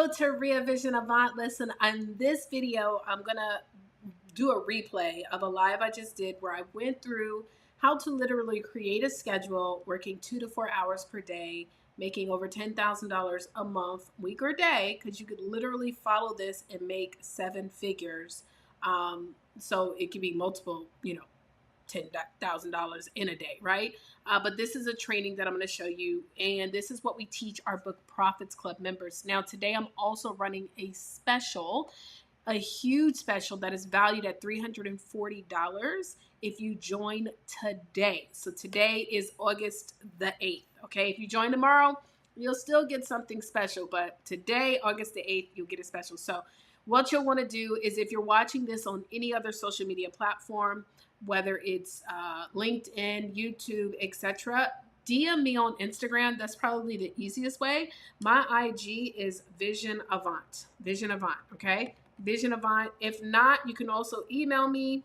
Hello to Real Vision Avant. Listen, on this video, I'm going to do a replay of a live I just did where I went through how to literally create a schedule, working 2 to 4 hours per day, making over $10,000 a month, week or day, because you could literally follow this and make 7 figures. So it could be multiple, $10,000 in a day, right? But this is a training that I'm going to show you, and this is what we teach our Book Profits Club members. Now, today I'm also running a huge special that is valued at $340 if you join today. So today is August the 8th, okay? If you join tomorrow, you'll still get something special, but today, August the 8th, you'll get a special. So what you'll want to do is, if you're watching this on any other social media platform, whether it's LinkedIn, YouTube, etc., DM me on Instagram. That's probably the easiest way. My IG is Vision Avant. Vision Avant, okay? Vision Avant. If not, you can also email me,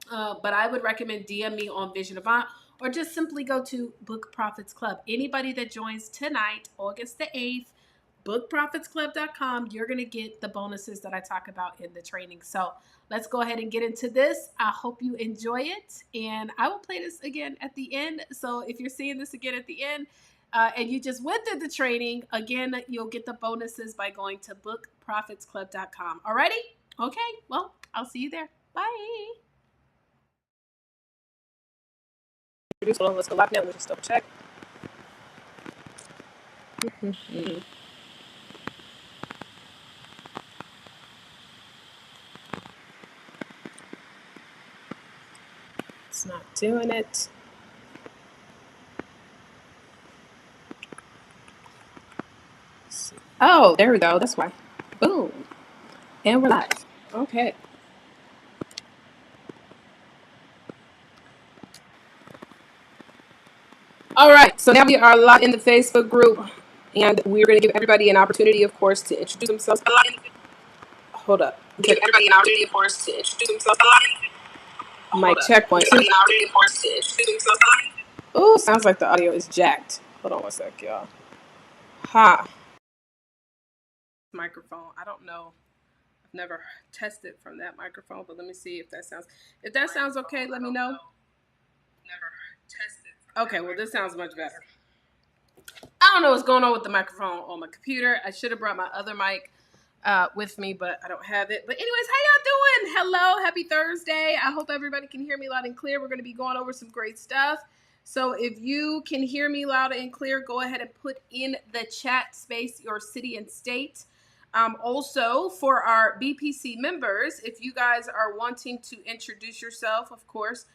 but I would recommend DM me on Vision Avant, or just simply go to Book Profits Club. Anybody that joins tonight, August the 8th, bookprofitsclub.com, you're going to get the bonuses that I talk about in the training. So let's go ahead and get into this. I hope you enjoy it, and I will play this again at the end. So if you're seeing this again at the end, and you just went through the training, again, you'll get the bonuses by going to bookprofitsclub.com. Alrighty? Okay, well, I'll see you there. Bye. Hold on, let's go live now. Let's just double check. It's not doing it. Oh, there we go. That's why. Boom. And we're live. Okay. All right. So now we are live in the Facebook group, and we're going to give everybody an opportunity, of course, to introduce themselves. Hold up. Give everybody an opportunity, of course, to introduce themselves. Mic checkpoint. Oh, sounds like the audio is jacked. Hold on one sec, y'all. Ha. Microphone. I don't know. I've never tested from that microphone, but let me see if that sounds. If that sounds okay, let me know. Never tested. Okay, well, this sounds much better. I don't know what's going on with the microphone on my computer. I should have brought my other mic with me, but I don't have it. But anyways, how y'all doing? Hello, happy Thursday. I hope everybody can hear me loud and clear. We're going to be going over some great stuff. So if you can hear me loud and clear, go ahead and put in the chat space your city and state. Also, for our BPC members, if you guys are wanting to introduce yourself, of course,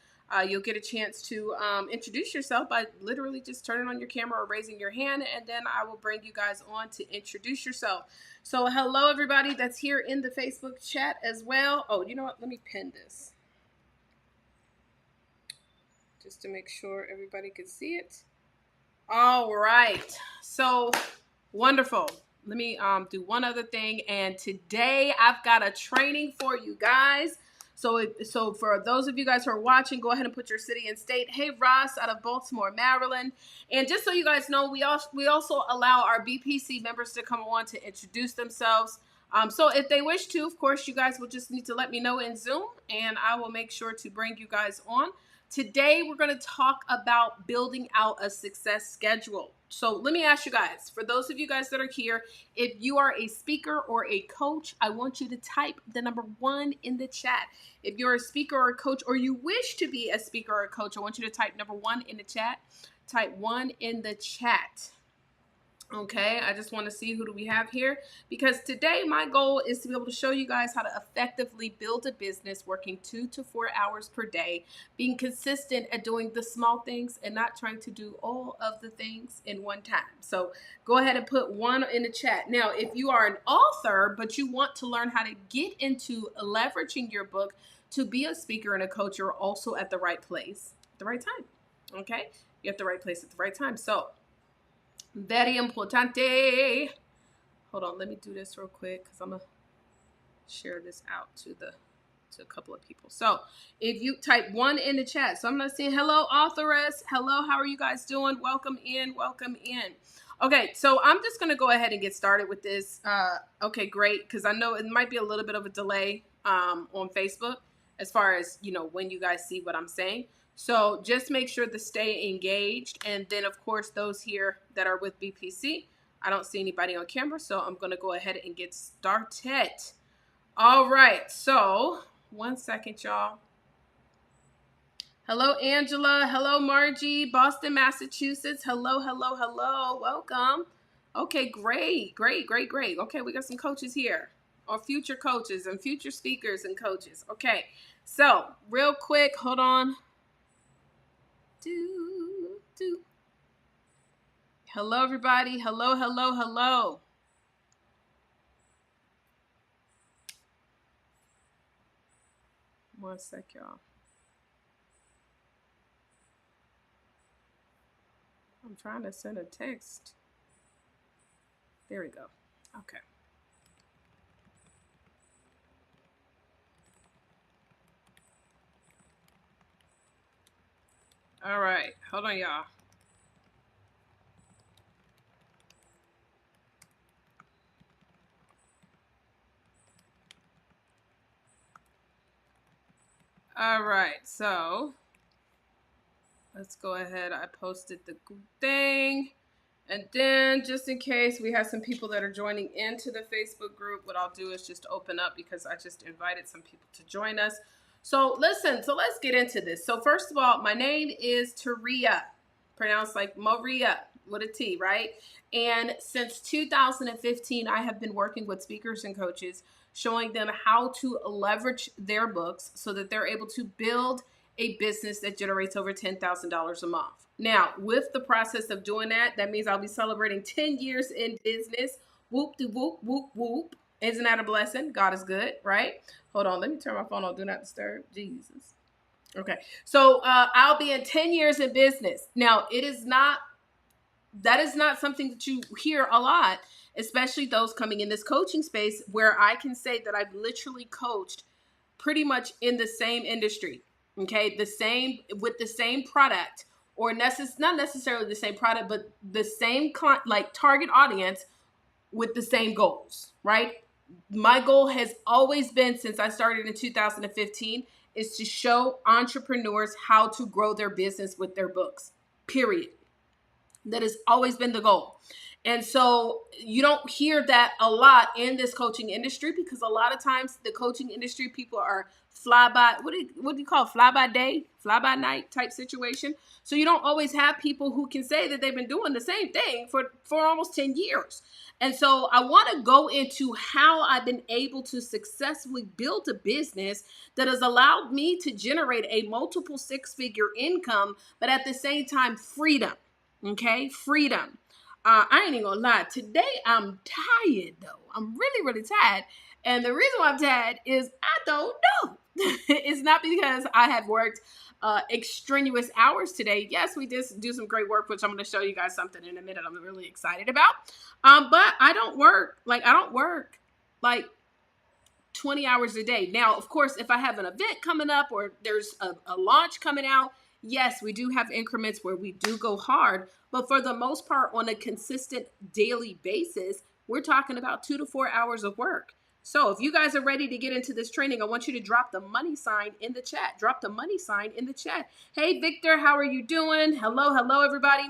you'll get a chance to introduce yourself by literally just turning on your camera or raising your hand, and then I will bring you guys on to introduce yourself. So hello, everybody that's here in the Facebook chat as well. Oh, you know what? Let me pin this just to make sure everybody can see it. All right. So wonderful. Let me do one other thing. And today I've got a training for you guys. So for those of you guys who are watching, go ahead and put your city and state. Hey, Ross out of Baltimore, Maryland. And just so you guys know, we also allow our BPC members to come on to introduce themselves. So if they wish to, of course, you guys will just need to let me know in Zoom, and I will make sure to bring you guys on. Today, we're going to talk about building out a success schedule. So let me ask you guys, for those of you guys that are here, if you are a speaker or a coach, I want you to type the number 1 in the chat. If you're a speaker or a coach, or you wish to be a speaker or a coach, I want you to type number 1 in the chat. Type 1 in the chat. Okay, I just want to see who do we have here, because today my goal is to be able to show you guys how to effectively build a business working 2 to 4 hours per day, being consistent at doing the small things and not trying to do all of the things in one time. So go ahead and put 1 in the chat. Now, if you are an author, but you want to learn how to get into leveraging your book to be a speaker and a coach, you're also at the right place at the right time. Okay, you're at the right place at the right time. So very importante. Hold on, let me do this real quick because I'm gonna share this out to a couple of people. So if you type 1 in the chat, so I'm not saying hello, authoress. Hello, how are you guys doing? Welcome in, welcome in. Okay, so I'm just going to go ahead and get started with this. Okay, great, because I know it might be a little bit of a delay on Facebook as far as, when you guys see what I'm saying. So just make sure to stay engaged. And then, of course, those here that are with BPC, I don't see anybody on camera, so I'm going to go ahead and get started. All right, so 1 second, y'all. Hello, Angela. Hello, Margie. Boston, Massachusetts. Hello, hello, hello. Welcome. Okay, great, great, great, great. Okay, we got some coaches here, or future coaches and future speakers and coaches. Okay, so real quick, hold on. Hello, everybody. Hello, hello, hello. One sec, y'all. I'm trying to send a text. There we go. Okay. All right. Hold on, y'all. All right. So let's go ahead. I posted the thing. And then just in case we have some people that are joining into the Facebook group, what I'll do is just open up because I just invited some people to join us. So listen, so let's get into this. So first of all, my name is Taria, pronounced like Maria with a T, right? And since 2015, I have been working with speakers and coaches, showing them how to leverage their books so that they're able to build a business that generates over $10,000 a month. Now, with the process of doing that, that means I'll be celebrating 10 years in business. Whoop de whoop, whoop, whoop. Isn't that a blessing? God is good, right? Hold on. Let me turn my phone on. Do not disturb. Jesus. Okay. So I'll be in 10 years in business. Now, that is not something that you hear a lot, especially those coming in this coaching space where I can say that I've literally coached pretty much in the same industry. Okay. With the same product, or not necessarily the same product, but the same target audience with the same goals, right? My goal has always been, since I started in 2015, is to show entrepreneurs how to grow their business with their books, period. That has always been the goal. And so you don't hear that a lot in this coaching industry, because a lot of times the coaching industry people are what do you call it? Fly by day, fly by night type situation. So you don't always have people who can say that they've been doing the same thing for almost 10 years. And so I want to go into how I've been able to successfully build a business that has allowed me to generate a multiple six-figure income, but at the same time, freedom. Okay, freedom. I ain't even gonna lie. Today I'm tired though. I'm really, really tired. And the reason why I'm tired is I don't know. It's not because I have worked extraneous hours today. Yes, we did do some great work, which I'm gonna show you guys something in a minute I'm really excited about. But I don't work like 20 hours a day. Now, of course, if I have an event coming up or there's a launch coming out, yes, we do have increments where we do go hard, but for the most part, on a consistent daily basis, we're talking about 2 to 4 hours of work. So if you guys are ready to get into this training, I want you to drop the money sign in the chat. Drop the money sign in the chat. Hey, Victor, how are you doing? Hello, hello, everybody.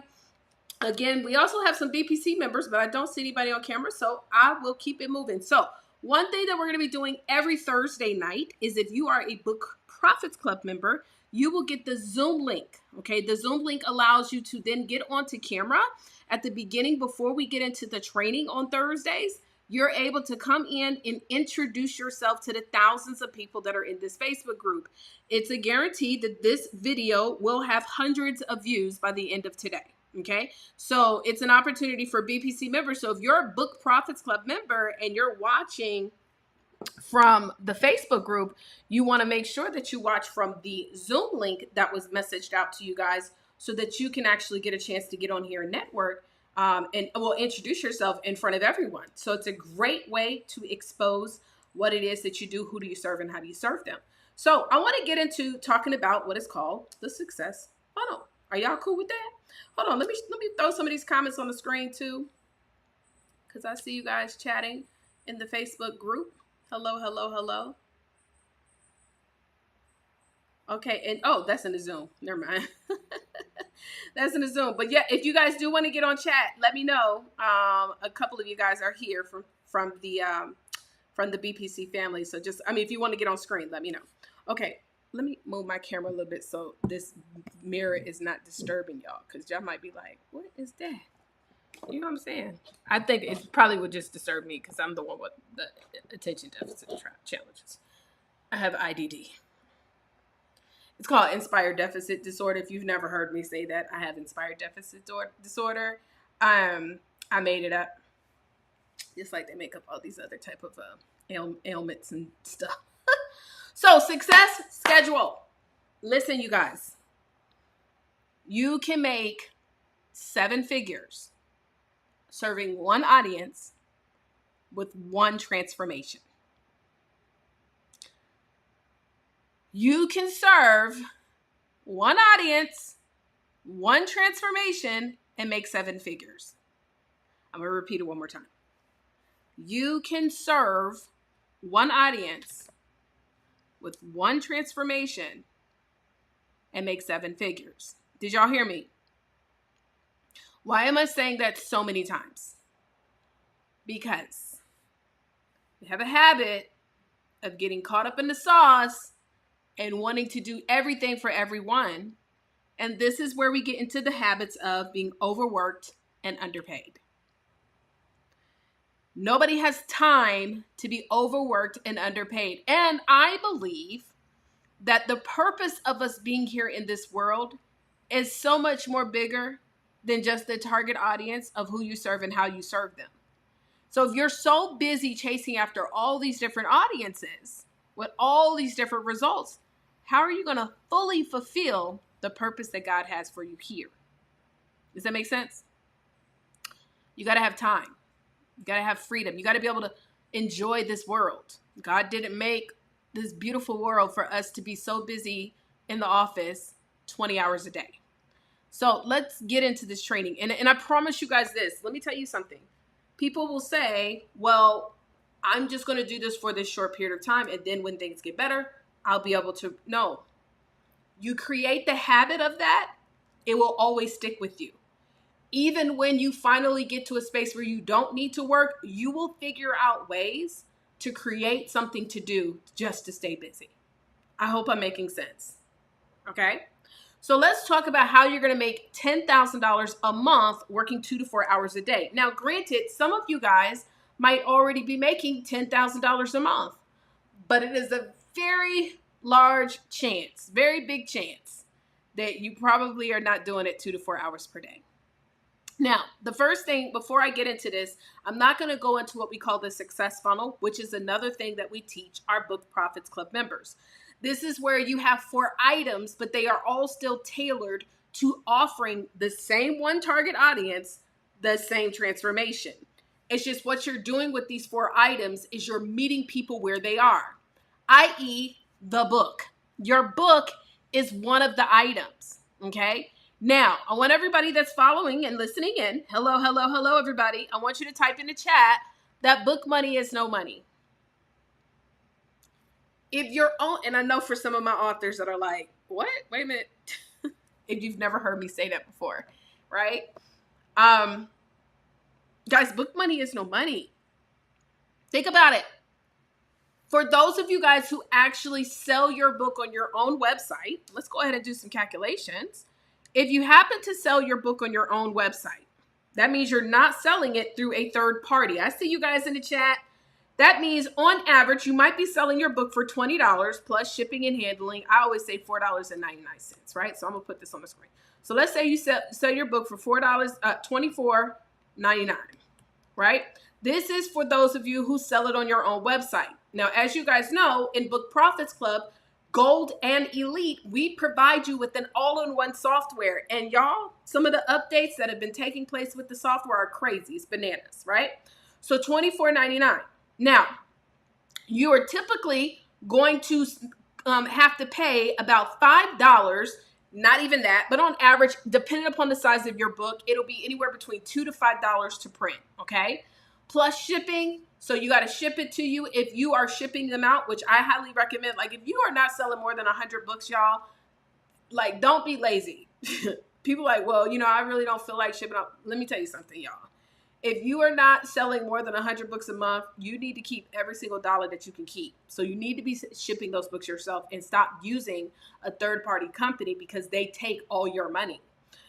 Again, we also have some BPC members, but I don't see anybody on camera, so I will keep it moving. So one thing that we're going to be doing every Thursday night is, if you are a Book Profits Club member, you will get the Zoom link. Okay, the Zoom link allows you to then get onto camera at the beginning before we get into the training on Thursdays. You're able to come in and introduce yourself to the thousands of people that are in this Facebook group. It's a guarantee that this video will have hundreds of views by the end of today. Okay, so it's an opportunity for BPC members. So if you're a Book Profits Club member and you're watching from the Facebook group, you want to make sure that you watch from the Zoom link that was messaged out to you guys, so that you can actually get a chance to get on here and network and will introduce yourself in front of everyone. So it's a great way to expose what it is that you do, who do you serve, and how do you serve them. So I want to get into talking about what is called the success funnel. Are y'all cool with that? Hold on, let me throw some of these comments on the screen too, because I see you guys chatting in the Facebook group. Hello, hello, hello. Okay, and oh, that's in the Zoom. Never mind. That's in the Zoom. But yeah, if you guys do want to get on chat, let me know. A couple of you guys are here from the BPC family. So just, I mean, if you want to get on screen, let me know. Okay, let me move my camera a little bit so this mirror is not disturbing y'all, because y'all might be like, what is that? You know what I'm saying? I think it probably would just disturb me because I'm the one with the attention deficit challenges. I have IDD. It's called inspired deficit disorder. If you've never heard me say that, I have inspired deficit disorder. I made it up. Just like they make up all these other type of ailments and stuff. So success schedule. Listen, you guys. You can make 7 figures serving one audience with one transformation. You can serve one audience, one transformation, and make 7 figures. I'm going to repeat it one more time. You can serve one audience with one transformation and make 7 figures. Did y'all hear me? Why am I saying that so many times? Because we have a habit of getting caught up in the sauce and wanting to do everything for everyone. And this is where we get into the habits of being overworked and underpaid. Nobody has time to be overworked and underpaid. And I believe that the purpose of us being here in this world is so much more bigger than just the target audience of who you serve and how you serve them. So if you're so busy chasing after all these different audiences with all these different results, how are you going to fully fulfill the purpose that God has for you here? Does that make sense? You got to have time. You got to have freedom. You got to be able to enjoy this world. God didn't make this beautiful world for us to be so busy in the office 20 hours a day. So let's get into this training. And I promise you guys this. Let me tell you something. People will say, well, I'm just going to do this for this short period of time. And then when things get better, I'll be able to. No. You create the habit of that, it will always stick with you. Even when you finally get to a space where you don't need to work, you will figure out ways to create something to do just to stay busy. I hope I'm making sense. Okay? So let's talk about how you're going to make $10,000 a month working 2 to 4 hours a day. Now, granted, some of you guys might already be making $10,000 a month, but it is a very large chance, very big chance that you probably are not doing it 2 to 4 hours per day. Now, the first thing, before I get into this, I'm not going to go into what we call the success funnel, which is another thing that we teach our Book Profits Club members. This is where you have 4 items, but they are all still tailored to offering the same one target audience, the same transformation. It's just what you're doing with these 4 items is you're meeting people where they are, i.e. the book. Your book is one of the items, okay? Now, I want everybody that's following and listening in, hello, hello, hello, everybody. I want you to type in the chat that book money is no money. If you're on, and I know for some of my authors that are like, what? Wait a minute. If you've never heard me say that before, right? Guys, book money is no money. Think about it. For those of you guys who actually sell your book on your own website, let's go ahead and do some calculations. If you happen to sell your book on your own website, that means you're not selling it through a third party. I see you guys in the chat. That means on average, you might be selling your book for $20 plus shipping and handling. I always say $4.99, right? So I'm gonna put this on the screen. So let's say you sell your book for $24.99, right? This is for those of you who sell it on your own website. Now, as you guys know, in Book Profits Club, Gold and Elite, we provide you with an all-in-one software. And y'all, some of the updates that have been taking place with the software are crazy. It's bananas, right? So $24.99. Now, you are typically going to have to pay about $5 Not even that, but on average, depending upon the size of your book, it'll be anywhere between $2 to $5 to print, okay? Plus shipping, so you got to ship it to you if you are shipping them out, which I highly recommend. Like, if you are not selling more than 100 books, y'all, like, don't be lazy. People like, well, you know, I really don't feel like shipping out. Let me tell you something, y'all. If you are not selling more than 100 books a month, you need to keep every single dollar that you can keep. So you need to be shipping those books yourself and stop using a third-party company because they take all your money.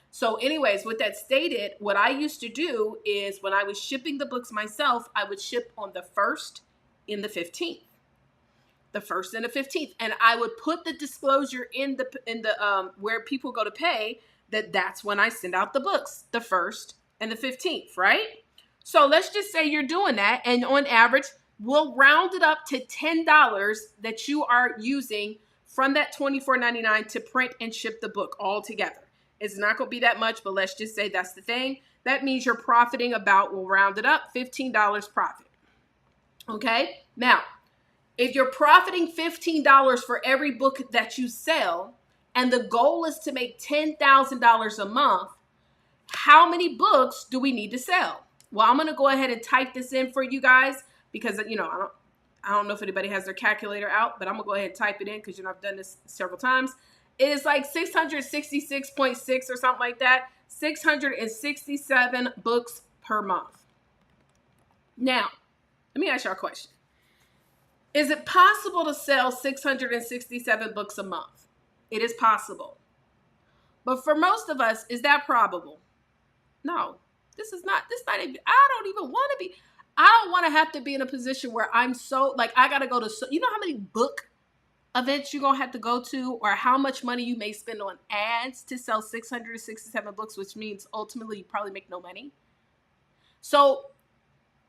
So anyways, with that stated, what I used to do is when I was shipping the books myself, I would ship on the 1st and the 15th. The 1st and the 15th. And I would put the disclosure in the where people go to pay that's when I send out the books, the 1st and the 15th, right? So let's just say you're doing that, and on average, we'll round it up to $10 that you are using from that $24.99 to print and ship the book all together. It's not going to be that much, but let's just say that's the thing. That means you're profiting about, we'll round it up, $15 profit. Okay? Now, if you're profiting $15 for every book that you sell, and the goal is to make $10,000 a month, how many books do we need to sell? Well, I'm going to go ahead and type this in for you guys because, you know, I don't know if anybody has their calculator out, but I'm going to go ahead and type it in because, you know, I've done this several times. It is like 666.6 or something like that. 667 books per month. Now, let me ask y'all a question. Is it possible to sell 667 books a month? It is possible. But for most of us, is that probable? No. This not even, I don't even want to be, I don't want to have to be in a position where I'm so, like, I got to go to, you know how many book events you're going to have to go to, or how much money you may spend on ads to sell 667 books, which means ultimately you probably make no money. So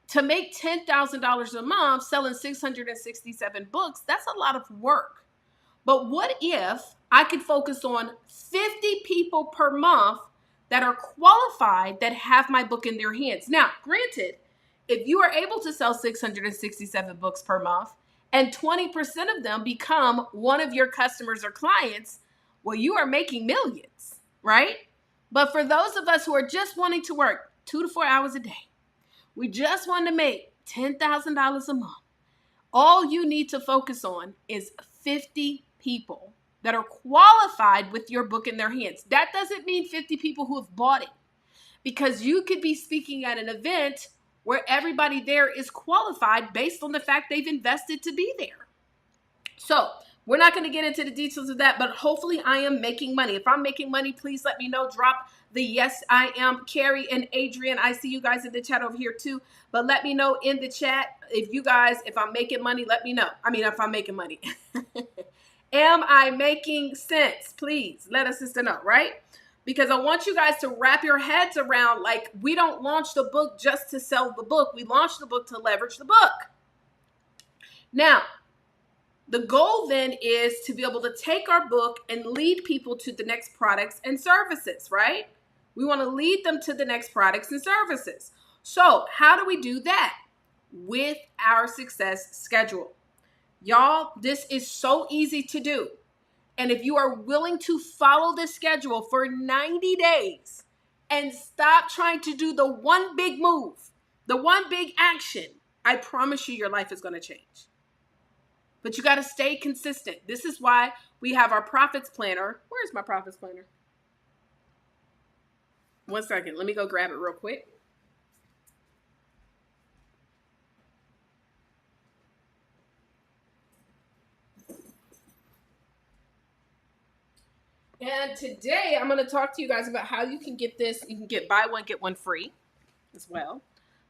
to make $10,000 a month selling 667 books, that's a lot of work. But what if I could focus on 50 people per month that are qualified that have my book in their hands? Now, granted, if you are able to sell 667 books per month and 20% of them become one of your customers or clients, well, you are making millions, right? But for those of us who are just wanting to work 2 to 4 hours a day, we just want to make $10,000 a month, all you need to focus on is 50 people that are qualified with your book in their hands. That doesn't mean 50 people who have bought it, because you could be speaking at an event where everybody there is qualified based on the fact they've invested to be there. So we're not going to get into the details of that, but hopefully I am making money. If I'm making money, please let me know. Drop the yes, I am. Carrie and Adrian, I see you guys in the chat over here too, but let me know in the chat if I'm making money, let me know. I mean, if I'm making money. Am I making sense? Please let us sister know, right? Because I want you guys to wrap your heads around, like, we don't launch the book just to sell the book. We launch the book to leverage the book. Now, the goal then is to be able to take our book and lead people to the next products and services, right? We want to lead them to the next products and services. So how do we do that? With our success schedule. Y'all, this is so easy to do. And if you are willing to follow this schedule for 90 days and stop trying to do the one big move, the one big action, I promise you your life is going to change. But you got to stay consistent. This is why we have our profits planner. Where's my profits planner? One second. Let me go grab it real quick. And today I'm going to talk to you guys about how you can get this. You can get buy one, get one free as well.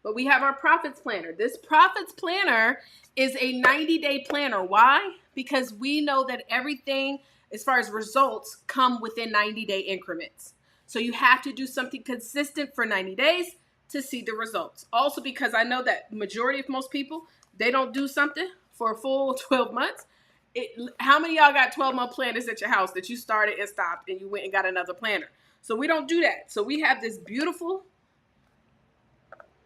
But we have our profits planner. This profits planner is a 90-day planner. Why? Because we know that everything as far as results come within 90-day increments. So you have to do something consistent for 90 days to see the results. Also, because I know that majority of most people, they don't do something for a full 12 months. How many of y'all got 12-month planners at your house that you started and stopped and you went and got another planner? So we don't do that. So we have this beautiful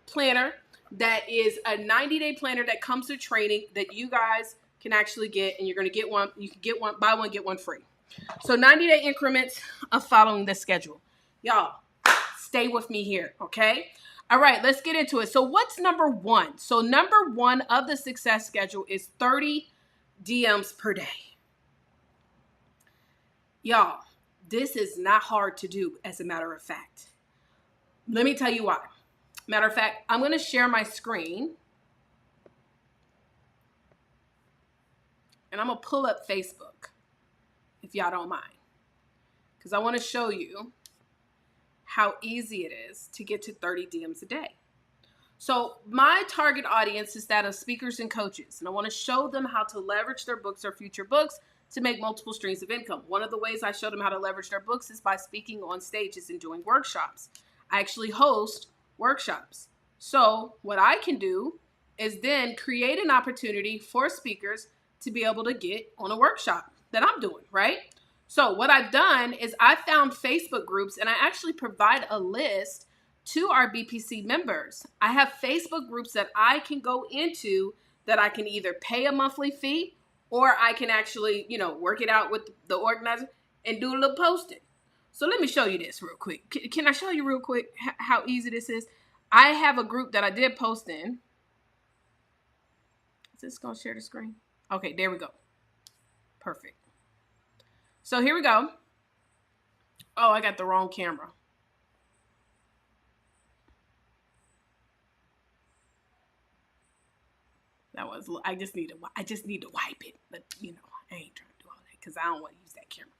planner that is a 90-day planner that comes with training that you guys can actually get, and you're going to get one. You can get one, buy one, get one free. So 90-day increments of following the schedule. Y'all, stay with me here, okay? All right, let's get into it. So what's number one? So number one of the success schedule is 30 DMs per day. Y'all, this is not hard to do, as a matter of fact. Let me tell you why. Matter of fact, I'm going to share my screen. And I'm going to pull up Facebook, if y'all don't mind. Because I want to show you how easy it is to get to 30 DMs a day. So my target audience is that of speakers and coaches. And I want to show them how to leverage their books or future books to make multiple streams of income. One of the ways I show them how to leverage their books is by speaking on stages and doing workshops. I actually host workshops. So what I can do is then create an opportunity for speakers to be able to get on a workshop that I'm doing, right? So what I've done is I found Facebook groups, and I actually provide a list to our BPC members. I have Facebook groups that I can go into that I can either pay a monthly fee, or I can actually, work it out with the organizer and do a little posting. So let me show you this real quick. Can I show you real quick how easy this is? I have a group that I did post in. Is this going to share the screen? Okay, there we go. Perfect. So here we go. Oh, I got the wrong camera. I just need to wipe it, but I ain't trying to do all that because I don't want to use that camera.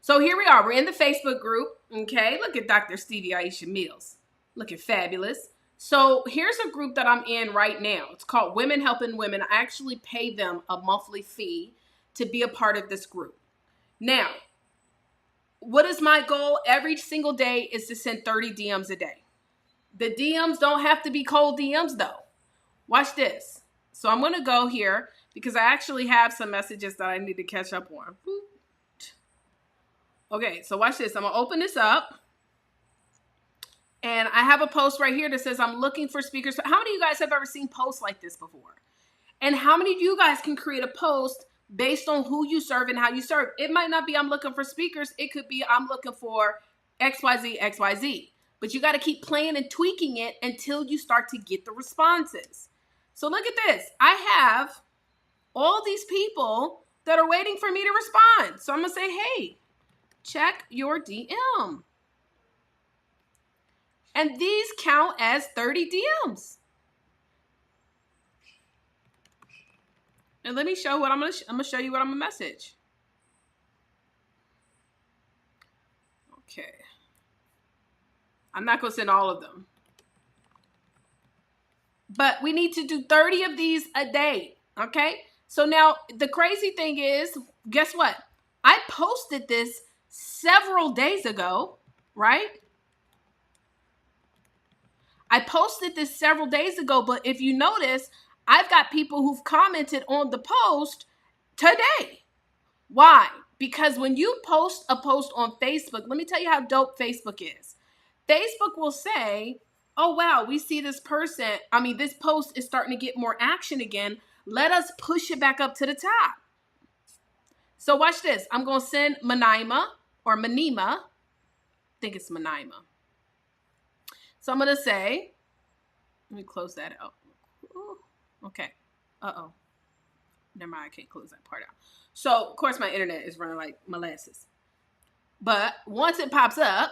So here we are. We're in the Facebook group. Okay, look at Dr. Stevie Aisha Mills, looking fabulous. So here's a group that I'm in right now. It's called Women Helping Women. I actually pay them a monthly fee to be a part of this group. Now, what is my goal? Every single day is to send 30 DMs a day. The DMs don't have to be cold DMs though. Watch this. So I'm going to go here because I actually have some messages that I need to catch up on. Okay, so watch this. I'm going to open this up. And I have a post right here that says I'm looking for speakers. How many of you guys have ever seen posts like this before? And how many of you guys can create a post based on who you serve and how you serve? It might not be I'm looking for speakers. It could be I'm looking for XYZ, XYZ. But you got to keep playing and tweaking it until you start to get the responses. So look at this. I have all these people that are waiting for me to respond. So I'm going to say, hey, check your DM. And these count as 30 DMs. And let me show what I'm going to show you what I'm going to message. Okay. I'm not going to send all of them. But we need to do 30 of these a day. Okay. So now the crazy thing is, guess what? I posted this several days ago, right? I posted this several days ago, but if you notice, I've got people who've commented on the post today. Why? Because when you post a post on Facebook, let me tell you how dope Facebook is. Facebook will say, oh, wow, we see this post is starting to get more action again. Let us push it back up to the top. So watch this. I'm going to send Manima. I think it's Manima. So I'm going to say, let me close that out. Ooh, okay. Uh-oh. Never mind. I can't close that part out. So, of course, my internet is running like molasses. But once it pops up,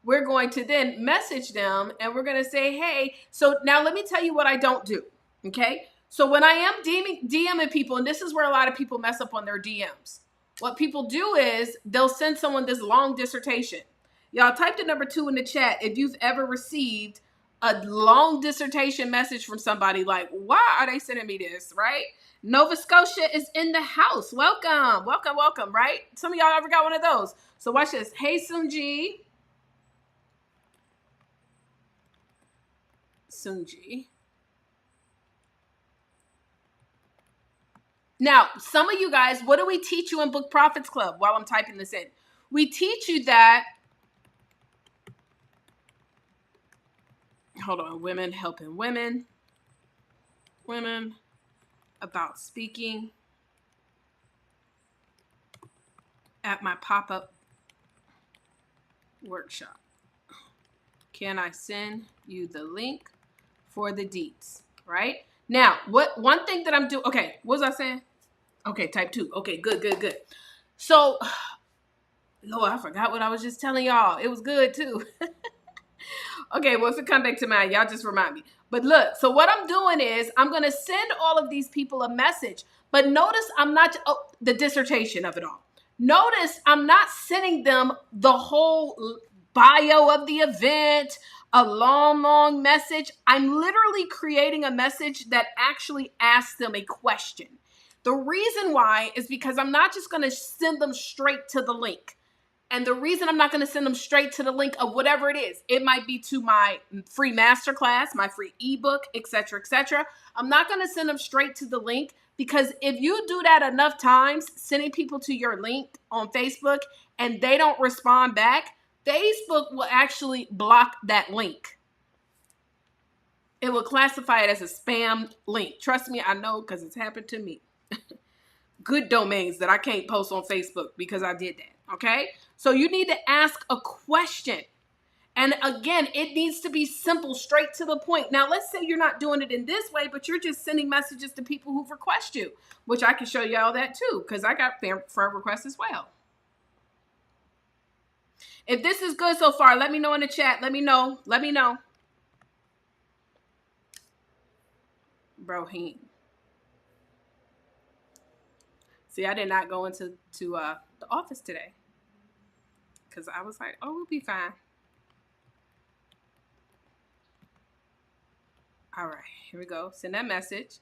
we're going to then message them and we're going to say, hey, so now let me tell you what I don't do. Okay. So when I am DMing people, and this is where a lot of people mess up on their DMs, what people do is they'll send someone this long dissertation. Y'all type the number 2 in the chat if you've ever received a long dissertation message from somebody like, why are they sending me this, right? Nova Scotia is in the house. Welcome, welcome, welcome, right? Some of y'all ever got one of those. So watch this. Hey, Sunji. Now, some of you guys, what do we teach you in Book Profits Club while I'm typing this in? We teach you that, hold on, Women Helping Women, Women About Speaking, at my pop-up workshop. Can I send you the link for the deets? Right? Now, one thing that I'm doing, okay, what was I saying? Okay, type 2. Okay, good. So, Lord, I forgot what I was just telling y'all. It was good too. Okay, well, if it come back to mind, y'all just remind me. But look, so what I'm doing is I'm going to send all of these people a message. But notice I'm not, the dissertation of it all. Notice I'm not sending them the whole bio of the event, a long message. I'm literally creating a message that actually asks them a question. The reason why is because I'm not just going to send them straight to the link. And the reason I'm not going to send them straight to the link of whatever it is, it might be to my free masterclass, my free ebook, etc., etc. I'm not going to send them straight to the link because if you do that enough times, sending people to your link on Facebook and they don't respond back, Facebook will actually block that link. It will classify it as a spam link. Trust me, I know because it's happened to me. Good domains that I can't post on Facebook because I did that. Okay? So you need to ask a question. And again, it needs to be simple, straight to the point. Now, let's say you're not doing it in this way, but you're just sending messages to people who request you, which I can show you all that too, because I got friend requests as well. If this is good so far, let me know in the chat. Let me know. Broheen. See, I did not go into the office today because I was like, oh, we'll be fine. All right, here we go. Send that message.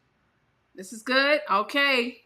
This is good. Okay.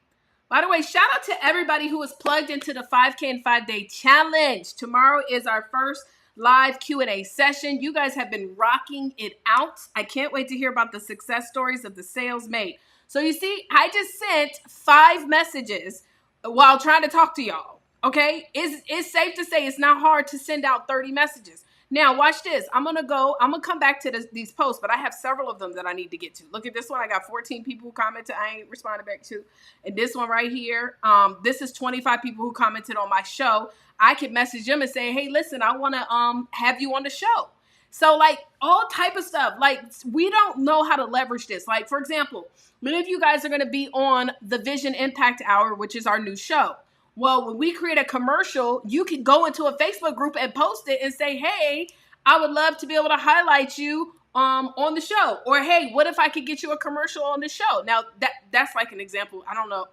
By the way, shout out to everybody who is plugged into the 5K in 5 Day Challenge. Tomorrow is our first live Q&A session. You guys have been rocking it out. I can't wait to hear about the success stories of the sales made. So you see, I just sent 5 messages while trying to talk to y'all. Okay? It's safe to say it's not hard to send out 30 messages. Now, watch this. I'm going to come back to these posts, but I have several of them that I need to get to. Look at this one. I got 14 people who commented I ain't responded back to. And this one right here, this is 25 people who commented on my show. I could message them and say, hey, listen, I want to have you on the show. So, like, all type of stuff. Like, we don't know how to leverage this. Like, for example, many of you guys are going to be on the Vision Impact Hour, which is our new show. Well, when we create a commercial, you can go into a Facebook group and post it and say, hey, I would love to be able to highlight you on the show. Or, hey, what if I could get you a commercial on the show? Now, that's like an example. I don't know.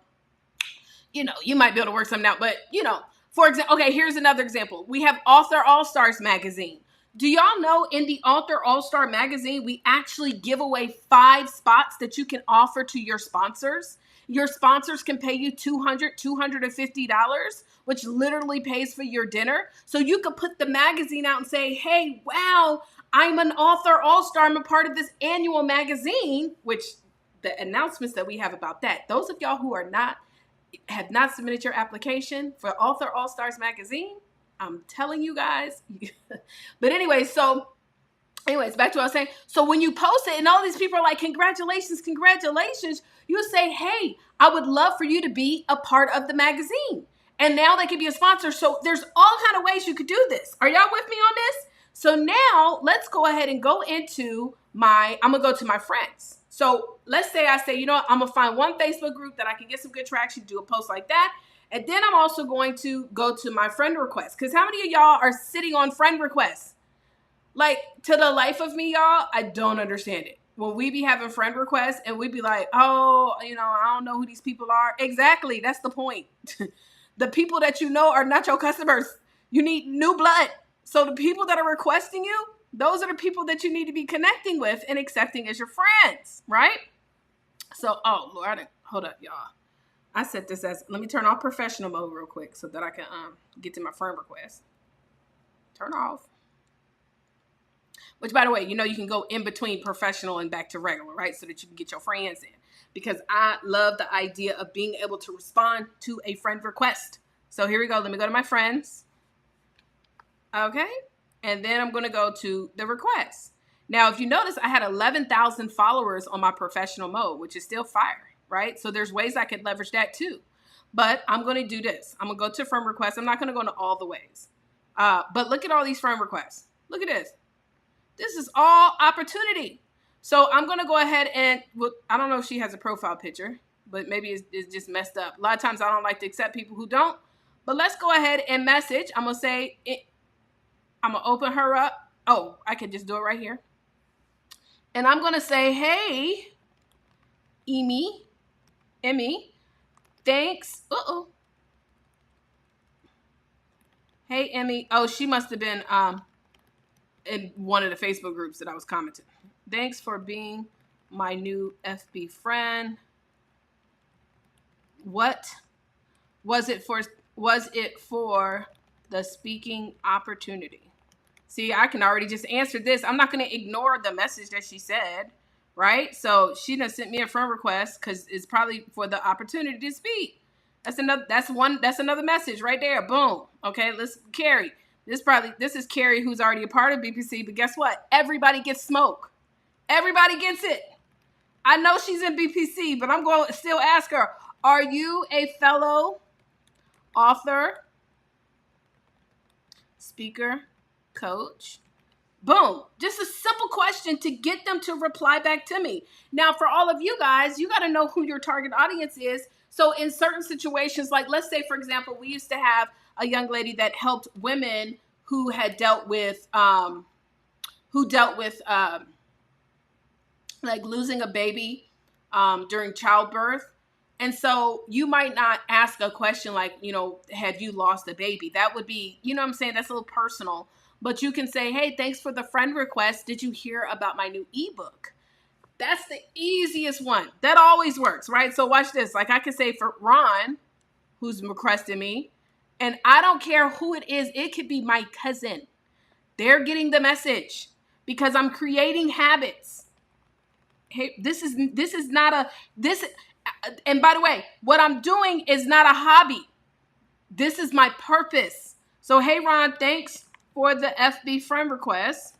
You know, you might be able to work something out. But, you know, for example, okay, here's another example. We have Author All-Stars magazine. Do y'all know in the Author All-Star magazine, we actually give away 5 spots that you can offer to your sponsors? Your sponsors can pay you $200, $250, which literally pays for your dinner. So you could put the magazine out and say, hey, wow, I'm an Author All-Star. I'm a part of this annual magazine, which the announcements that we have about that, those of y'all who have not submitted your application for Author All-Stars magazine, I'm telling you guys. But anyways, back to what I was saying. So when you post it and all these people are like, congratulations, you say, hey, I would love for you to be a part of the magazine. And now they can be a sponsor. So there's all kind of ways you could do this. Are y'all with me on this? So now let's go ahead and go into I'm going to go to my friends. So let's say I say, you know what, I'm going to find one Facebook group that I can get some good traction, do a post like that. And then I'm also going to go to my friend requests. Because how many of y'all are sitting on friend requests? Like, to the life of me, y'all, I don't understand it. When we be having friend requests and we be like, oh, you know, I don't know who these people are. Exactly. That's the point. The people that you know are not your customers. You need new blood. So the people that are requesting you, those are the people that you need to be connecting with and accepting as your friends, right? So, oh, Lord, hold up, y'all. I set this as, let me turn off professional mode real quick so that I can get to my friend request. Turn off. Which, by the way, you know, you can go in between professional and back to regular, right? So that you can get your friends in. Because I love the idea of being able to respond to a friend request. So here we go. Let me go to my friends. Okay. And then I'm going to go to the requests. Now, if you notice, I had 11,000 followers on my professional mode, which is still fire, right? So there's ways I could leverage that too. but I'm going to do this. I'm going to go to friend requests. I'm not going to go into all the ways. But look at all these friend requests. Look at this. This is all opportunity. So I'm going to go ahead and, well, I don't know if she has a profile picture, but maybe it's just messed up. A lot of times I don't like to accept people who don't. But let's go ahead and message. I'm going to say, I'm going to open her up. Oh, I could just do it right here. And I'm going to say, hey, Emmy, thanks. Hey, Emmy. Oh, she must have been in one of the Facebook groups that I was commenting. Thanks for being my new FB friend. What was it for? Was it for the speaking opportunity? See, I can already just answer this. I'm not going to ignore the message that she said, right? So she done sent me a friend request because it's probably for the opportunity to speak. That's another message right there. Boom. Okay, let's Carrie. This is Carrie, who's already a part of BPC, but guess what? Everybody gets smoke. Everybody gets it. I know she's in BPC, but I'm going to still ask her, are you a fellow author, speaker, coach? Boom. Just a simple question to get them to reply back to me. Now, for all of you guys, you got to know who your target audience is. So in certain situations, like let's say, for example, we used to have a young lady that helped women who had dealt with like losing a baby during childbirth. And so you might not ask a question like, have you lost a baby? That would be, you know what I'm saying? That's a little personal. But you can say, hey, thanks for the friend request. Did you hear about my new ebook? That's the easiest one. That always works, right? So watch this. Like I can say for Ron, who's requested me, and I don't care who it is. It could be my cousin. They're getting the message because I'm creating habits. Hey, and by the way, what I'm doing is not a hobby. This is my purpose. So, hey, Ron, thanks for the FB friend request.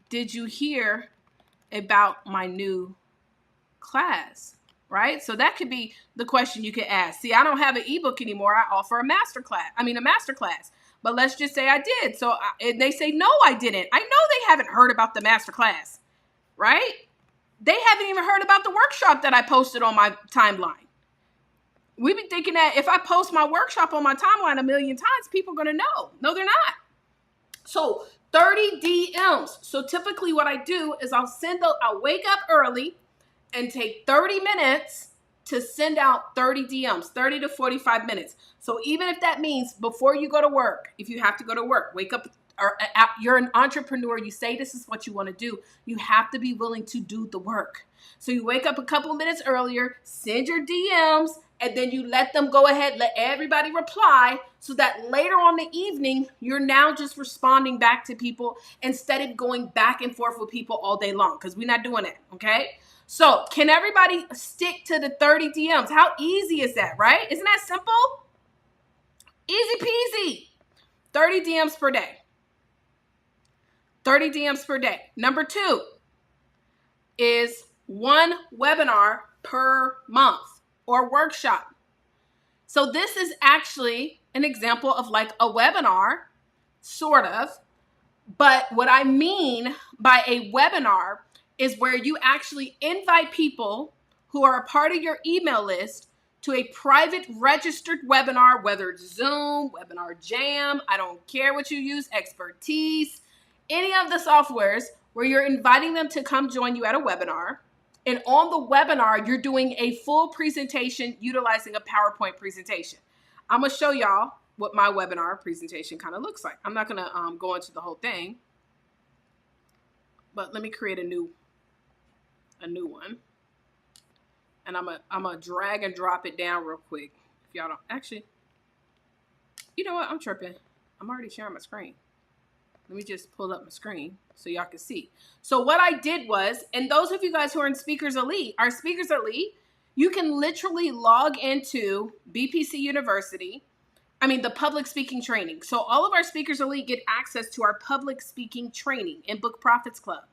Did you hear about my new class? Right? So that could be the question you could ask. See, I don't have an ebook anymore. I offer a master class. But let's just say I did. So and they say, no, I didn't. I know they haven't heard about the master class, right? They haven't even heard about the workshop that I posted on my timeline. We be thinking that if I post my workshop on my timeline a million times, people are going to know. No, they're not. So 30 DMs. So typically what I do is I'll wake up early and take 30 minutes to send out 30 DMs, 30 to 45 minutes. So even if that means before you go to work, if you have to go to work, wake up, or you're an entrepreneur, you say this is what you want to do, you have to be willing to do the work. So you wake up a couple minutes earlier, send your DMs, and then you let them go ahead, let everybody reply, so that later on the evening, you're now just responding back to people instead of going back and forth with people all day long, because we're not doing that, okay? So can everybody stick to the 30 DMs? How easy is that, right? Isn't that simple? Easy peasy. 30 DMs per day. 30 DMs per day. Number 2 is 1 webinar per month or workshop. So this is actually an example of like a webinar, sort of. But what I mean by a webinar is where you actually invite people who are a part of your email list to a private registered webinar, whether it's Zoom, Webinar Jam, I don't care what you use, Expertise, any of the softwares where you're inviting them to come join you at a webinar. And on the webinar, you're doing a full presentation utilizing a PowerPoint presentation. I'm going to show y'all what my webinar presentation kind of looks like. I'm not going to go into the whole thing, but let me create a new one. And I'm gonna drag and drop it down real quick. If y'all don't, actually, you know what? I'm tripping. I'm already sharing my screen. Let me just pull up my screen so y'all can see. So what I did was, and those of you guys who are in Speakers Elite, our Speakers Elite, you can literally log into BPC University. The public speaking training. So all of our Speakers Elite get access to our public speaking training in Book Profits Club.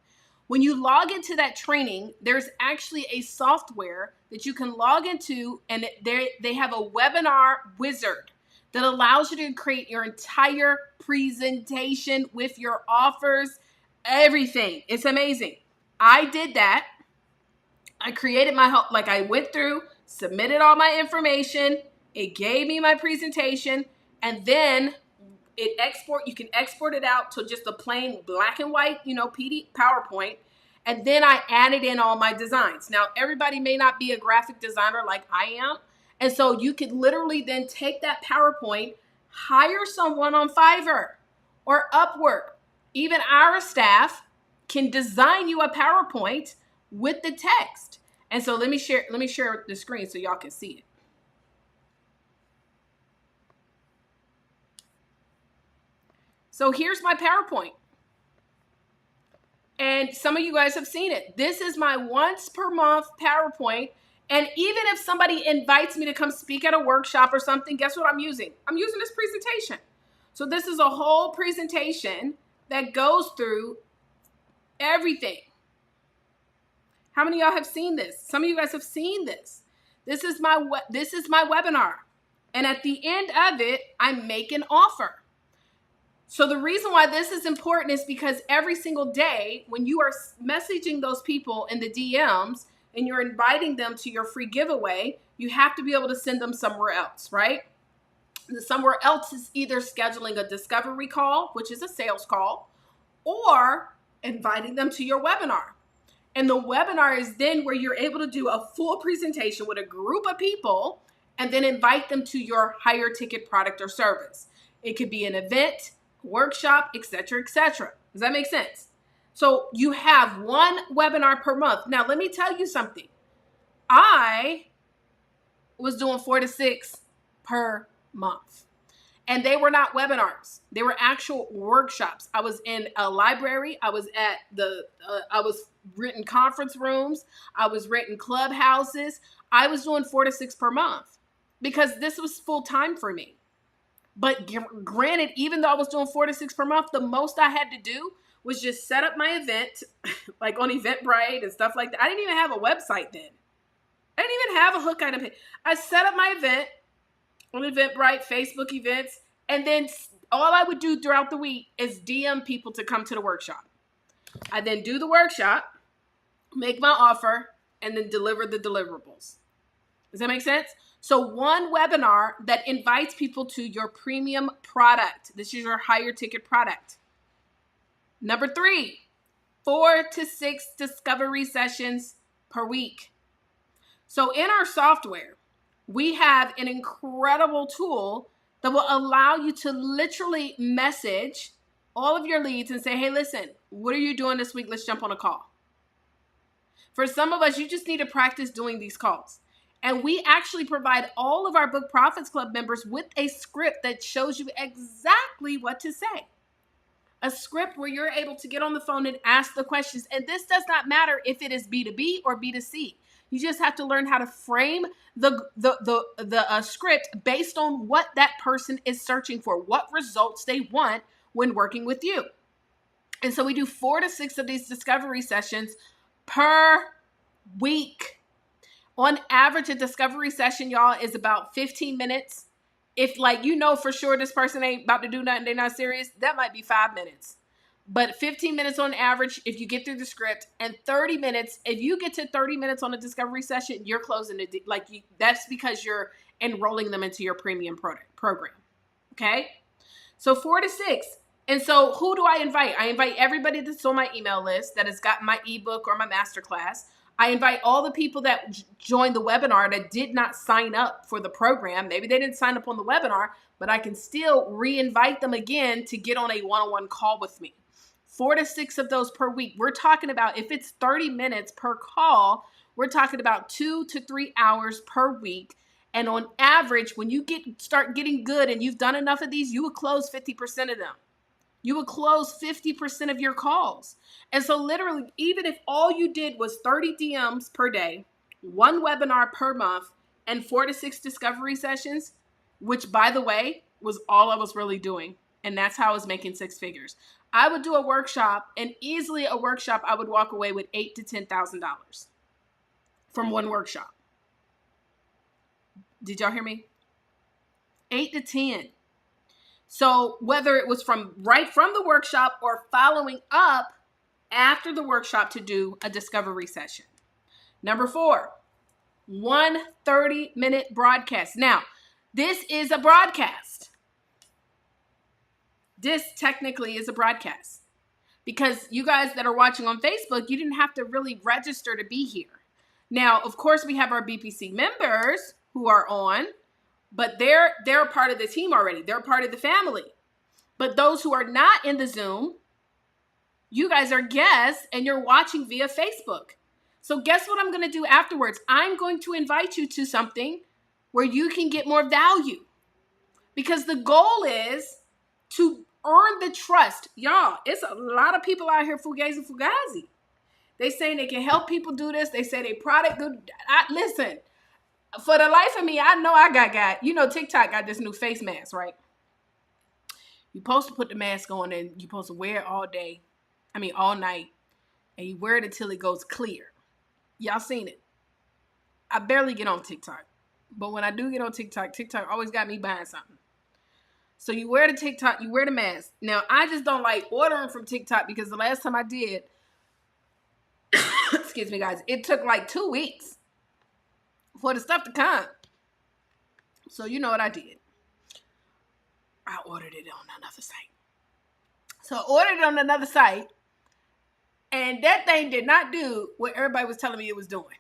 When you log into that training, there's actually a software that you can log into, and they have a webinar wizard that allows you to create your entire presentation with your offers, everything. It's amazing. I did that. I created I went through, submitted all my information. It gave me my presentation, and then you can export it out to just a plain black and white, PD PowerPoint. And then I added in all my designs. Now, everybody may not be a graphic designer like I am. And so you could literally then take that PowerPoint, hire someone on Fiverr or Upwork. Even our staff can design you a PowerPoint with the text. And so let me share the screen so y'all can see it. So here's my PowerPoint. And some of you guys have seen it. This is my once per month PowerPoint. And even if somebody invites me to come speak at a workshop or something, guess what I'm using? I'm using this presentation. So this is a whole presentation that goes through everything. How many of y'all have seen this? Some of you guys have seen this. This is my webinar. And at the end of it, I make an offer. So the reason why this is important is because every single day when you are messaging those people in the DMs and you're inviting them to your free giveaway, you have to be able to send them somewhere else, right? Somewhere else is either scheduling a discovery call, which is a sales call, or inviting them to your webinar. And the webinar is then where you're able to do a full presentation with a group of people and then invite them to your higher ticket product or service. It could be an event, workshop, etc., etc. Does that make sense? So you have one webinar per month. Now, let me tell you something. I was doing 4 to 6 per month. And they were not webinars. They were actual workshops. I was in a library. I was at I was renting conference rooms. I was renting clubhouses. I was doing 4 to 6 per month because this was full time for me. But granted, even though I was doing 4 to 6 per month, the most I had to do was just set up my event, like on Eventbrite and stuff like that. I didn't even have a website then. I didn't even have a hook item page. I set up my event on Eventbrite, Facebook events, and then all I would do throughout the week is DM people to come to the workshop. I then do the workshop, make my offer, and then deliver the deliverables. Does that make sense? So one webinar that invites people to your premium product. This is your higher ticket product. Number 3, 4 to 6 discovery sessions per week. So in our software, we have an incredible tool that will allow you to literally message all of your leads and say, hey, listen, what are you doing this week? Let's jump on a call. For some of us, you just need to practice doing these calls. And we actually provide all of our Book Profits Club members with a script that shows you exactly what to say. A script where you're able to get on the phone and ask the questions. And this does not matter if it is B2B or B2C. You just have to learn how to frame the script based on what that person is searching for, what results they want when working with you. And so we do 4 to 6 of these discovery sessions per week. On average, a discovery session, y'all, is about 15 minutes. If for sure this person ain't about to do nothing, they're not serious, that might be 5 minutes. But 15 minutes on average if you get through the script, and 30 minutes. If you get to 30 minutes on a discovery session, you're closing it. That's because you're enrolling them into your premium program. Okay? So 4 to 6. And so who do I invite? I invite everybody that's on my email list that has got my ebook or my masterclass. I invite all the people that joined the webinar that did not sign up for the program. Maybe they didn't sign up on the webinar, but I can still re-invite them again to get on a one-on-one call with me. 4 to 6 of those per week. We're talking about, if it's 30 minutes per call, we're talking about 2 to 3 hours per week. And on average, when you start getting good and you've done enough of these, you will close 50% of them. You will close 50% of your calls. And so literally, even if all you did was 30 DMs per day, 1 webinar per month, and 4 to 6 discovery sessions, which by the way, was all I was really doing. And that's how I was making 6 figures. I would do a workshop, and easily a workshop, I would walk away with $8,000 to $10,000 from one workshop. Did y'all hear me? 8 to 10. So whether it was from the workshop or following up after the workshop to do a discovery session. Number 4, 1 30-minute broadcast. Now, this is a broadcast. This technically is a broadcast because you guys that are watching on Facebook, you didn't have to really register to be here. Now, of course, we have our BPC members who are on, but they're a part of the team already. They're a part of the family. But those who are not in the Zoom, you guys are guests and you're watching via Facebook. So guess what I'm going to do afterwards? I'm going to invite you to something where you can get more value. Because the goal is to earn the trust. Y'all, it's a lot of people out here fugazi. They saying they can help people do this. They say they product good. Listen, for the life of me, I know I got, TikTok got this new face mask, right? You're supposed to put the mask on and you're supposed to wear it all night. And you wear it until it goes clear. Y'all seen it. I barely get on TikTok. But when I do get on TikTok, TikTok always got me buying something. So you wear the TikTok, you wear the mask. Now, I just don't like ordering from TikTok because the last time I did, excuse me, guys, it took like 2 weeks for the stuff to come. So you know what I did? I ordered it on another site. So I ordered it on another site, and that thing did not do what everybody was telling me it was doing.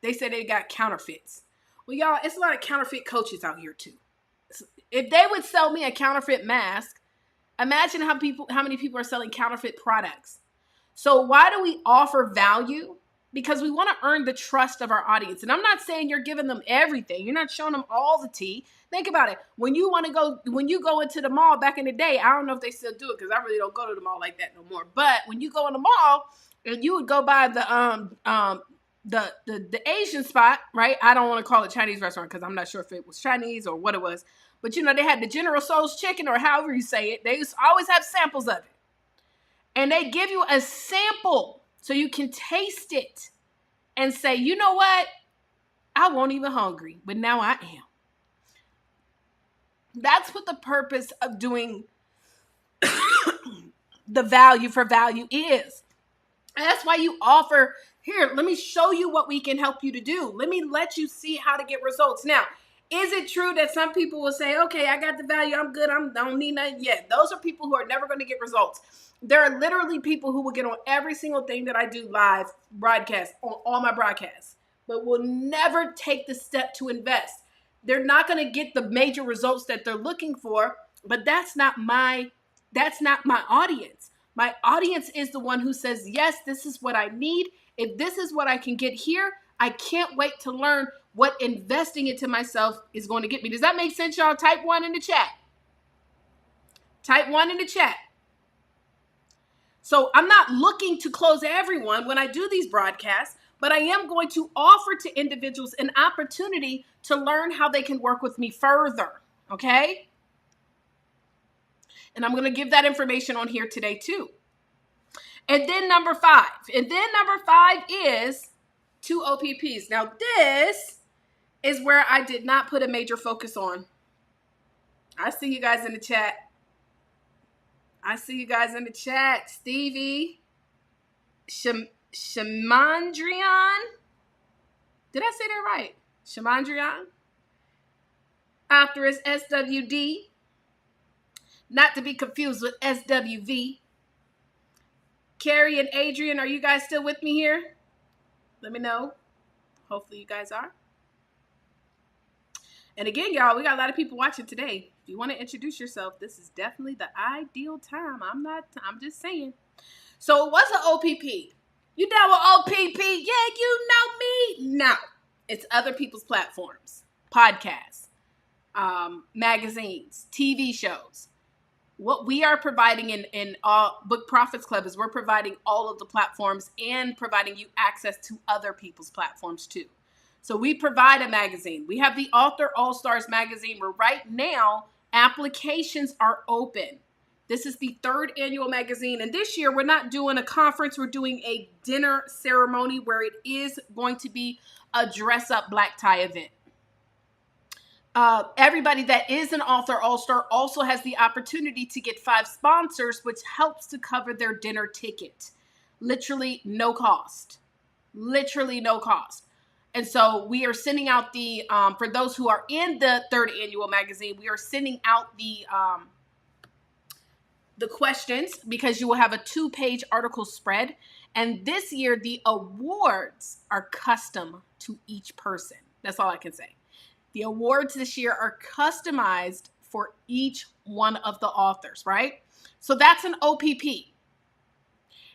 They said they got counterfeits. Well, y'all, it's a lot of counterfeit coaches out here too. If they would sell me a counterfeit mask, imagine how many people are selling counterfeit products. So why do we offer value? Because we want to earn the trust of our audience. And I'm not saying you're giving them everything. You're not showing them all the tea. Think about it. When you go into the mall back in the day, I don't know if they still do it because I really don't go to the mall like that no more. But when you go in the mall and you would go by the Asian spot, right? I don't want to call it Chinese restaurant because I'm not sure if it was Chinese or what it was. But they had the General Tso's chicken or however you say it. They used to always have samples of it. And they give you a sample so you can taste it and say, you know what? I wasn't even hungry, but now I am. That's what the purpose of doing the value for value is. And that's why you offer, here, let me show you what we can help you to do. Let me let you see how to get results. Now, is it true that some people will say, okay, I got the value, I'm good, I don't need nothing yet? Those are people who are never going to get results. There are literally people who will get on every single thing that I do live broadcast, on all my broadcasts, but will never take the step to invest. They're not going to get the major results that they're looking for, but that's not my audience. My audience is the one who says, yes, this is what I need. If this is what I can get here, I can't wait to learn what investing into myself is going to get me. Does that make sense, y'all? Type 1 in the chat. Type 1 in the chat. So I'm not looking to close everyone when I do these broadcasts, but I am going to offer to individuals an opportunity to learn how they can work with me further, okay? And I'm going to give that information on here today too. And then number 5 is 2 OPPs. Now this is where I did not put a major focus on. I see you guys in the chat. Stevie, Shamandrian. Did I say that right? Shamandrian. After is SWD. Not to be confused with SWV. Carrie and Adrian, are you guys still with me here? Let me know. Hopefully you guys are. And again, y'all, we got a lot of people watching today. If you want to introduce yourself, this is definitely the ideal time. I'm just saying. So what's an OPP? You down with OPP? Yeah, you know me. No, it's other people's platforms, podcasts, magazines, TV shows. What we are providing in Book Profits Club is we're providing all of the platforms and providing you access to other people's platforms too. So we provide a magazine. We have the Author All-Stars magazine where right now applications are open. This is the 3rd annual magazine. And this year, we're not doing a conference. We're doing a dinner ceremony where it is going to be a dress-up black tie event. Everybody that is an author all-star also has the opportunity to get 5 sponsors, which helps to cover their dinner ticket. Literally no cost. Literally no cost. And so we are sending out the, for those who are in the 3rd annual magazine, we are sending out the questions, because you will have a 2-page article spread. And this year, the awards are custom to each person. That's all I can say. The awards this year are customized for each one of the authors, right? So that's an OPP.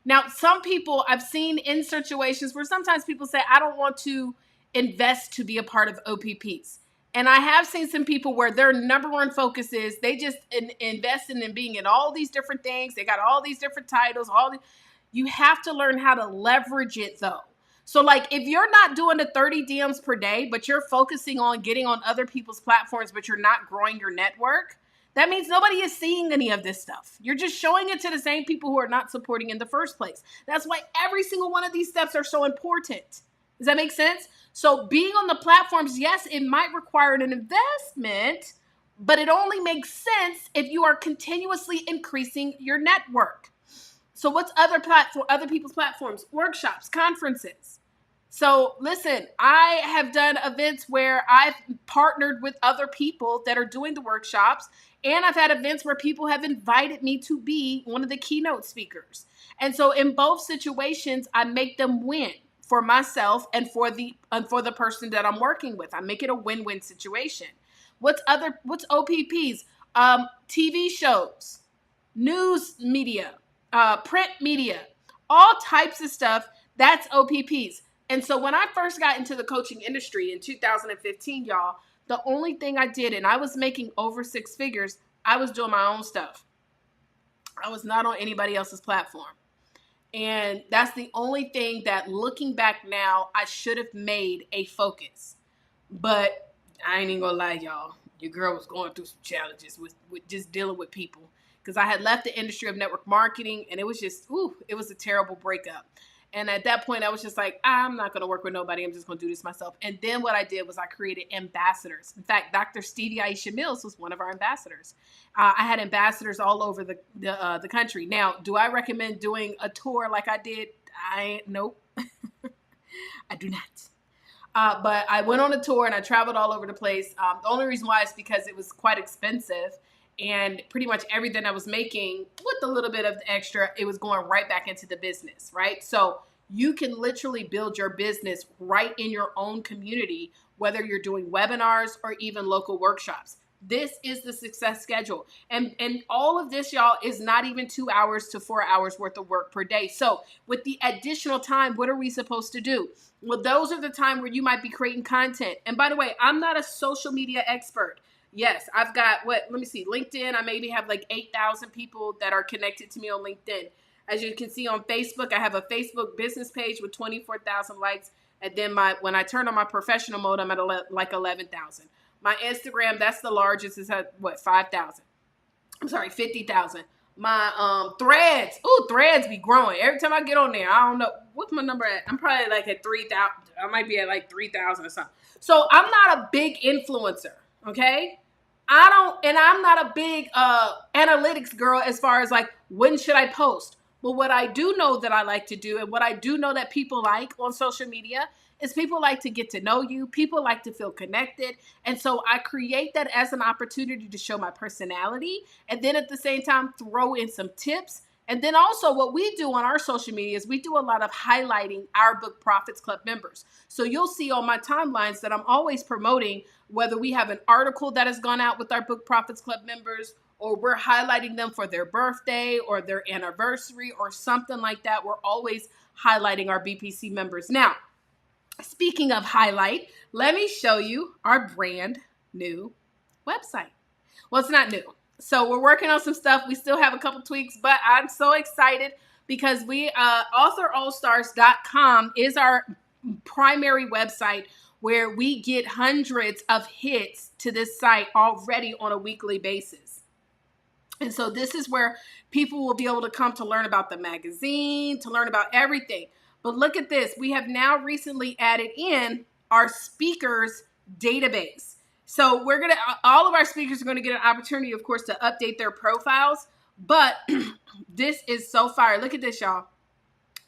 Now, some people I've seen in situations where sometimes people say, I don't want to invest to be a part of OPPs. And I have seen some people where their number one focus is they just invest in being in all these different things. They got all these different titles. You have to learn how to leverage it, though. So like if you're not doing the 30 DMs per day, but you're focusing on getting on other people's platforms, but you're not growing your network, that means nobody is seeing any of this stuff. You're just showing it to the same people who are not supporting in the first place. That's why every single one of these steps are so important. Does that make sense? So being on the platforms, yes, it might require an investment, but it only makes sense if you are continuously increasing your network. So what's other people's platforms? Workshops, conferences. So listen, I have done events where I've partnered with other people that are doing the workshops, and I've had events where people have invited me to be one of the keynote speakers. And so in both situations, I make them win for myself and for the person that I'm working with. I make it a win-win situation. What's OPPs? TV shows, news media, print media, all types of stuff. That's OPPs. And so when I first got into the coaching industry in 2015, y'all, the only thing I did, and I was making over 6 figures, I was doing my own stuff. I was not on anybody else's platform. And that's the only thing that, looking back now, I should have made a focus. But I ain't even gonna lie, y'all. Your girl was going through some challenges with just dealing with people. Because I had left the industry of network marketing, and it was just, it was a terrible breakup. And at that point, I was just like, I'm not going to work with nobody. I'm just going to do this myself. And then what I did was I created ambassadors. In fact, Dr. Stevie Aisha Mills was one of our ambassadors. I had ambassadors all over the country. Now, do I recommend doing a tour like I did? Nope. I do not. But I went on a tour and I traveled all over the place. The only reason why is because it was quite expensive. And pretty much everything I was making, with a little bit of the extra, it was going right back into the business, right? So you can literally build your business right in your own community, whether you're doing webinars or even local workshops. This is the success schedule. And all of this, y'all, is not even 2 hours to 4 hours worth of work per day. So with the additional time, what are we supposed to do? Well, those are the time where you might be creating content. And by the way, I'm not a social media expert. Yes, I've got LinkedIn. I maybe have like 8,000 people that are connected to me on LinkedIn. As you can see on Facebook, I have a Facebook business page with 24,000 likes. And then when I turn on my professional mode, I'm at like 11,000. My Instagram, that's the largest, is at 5,000. I'm sorry, 50,000. My Threads, Threads be growing. Every time I get on there, I don't know, what's my number at? I'm probably like at 3,000. I might be at like 3,000 or something. So I'm not a big influencer, okay? I'm not a big analytics girl as far as like, when should I post? But what I do know that I like to do, and what I do know that people like on social media, is people like to get to know you. People like to feel connected. And so I create that as an opportunity to show my personality. And then at the same time, throw in some tips. And then also what we do on our social media is we do a lot of highlighting our Book Profits Club members. So you'll see on my timelines that I'm always promoting, whether we have an article that has gone out with our Book Profits Club members, or we're highlighting them for their birthday or their anniversary or something like that. We're always highlighting our BPC members. Now, speaking of highlight, let me show you our brand new website. Well, it's not new. So we're working on some stuff. We still have a couple tweaks, but I'm so excited because authorallstars.com is our primary website where we get hundreds of hits to this site already on a weekly basis. And so this is where people will be able to come to learn about the magazine, to learn about everything. But look at this. We have now recently added in our speakers database. So all of our speakers are going to get an opportunity, of course, to update their profiles. But this is so fire. Look at this, y'all.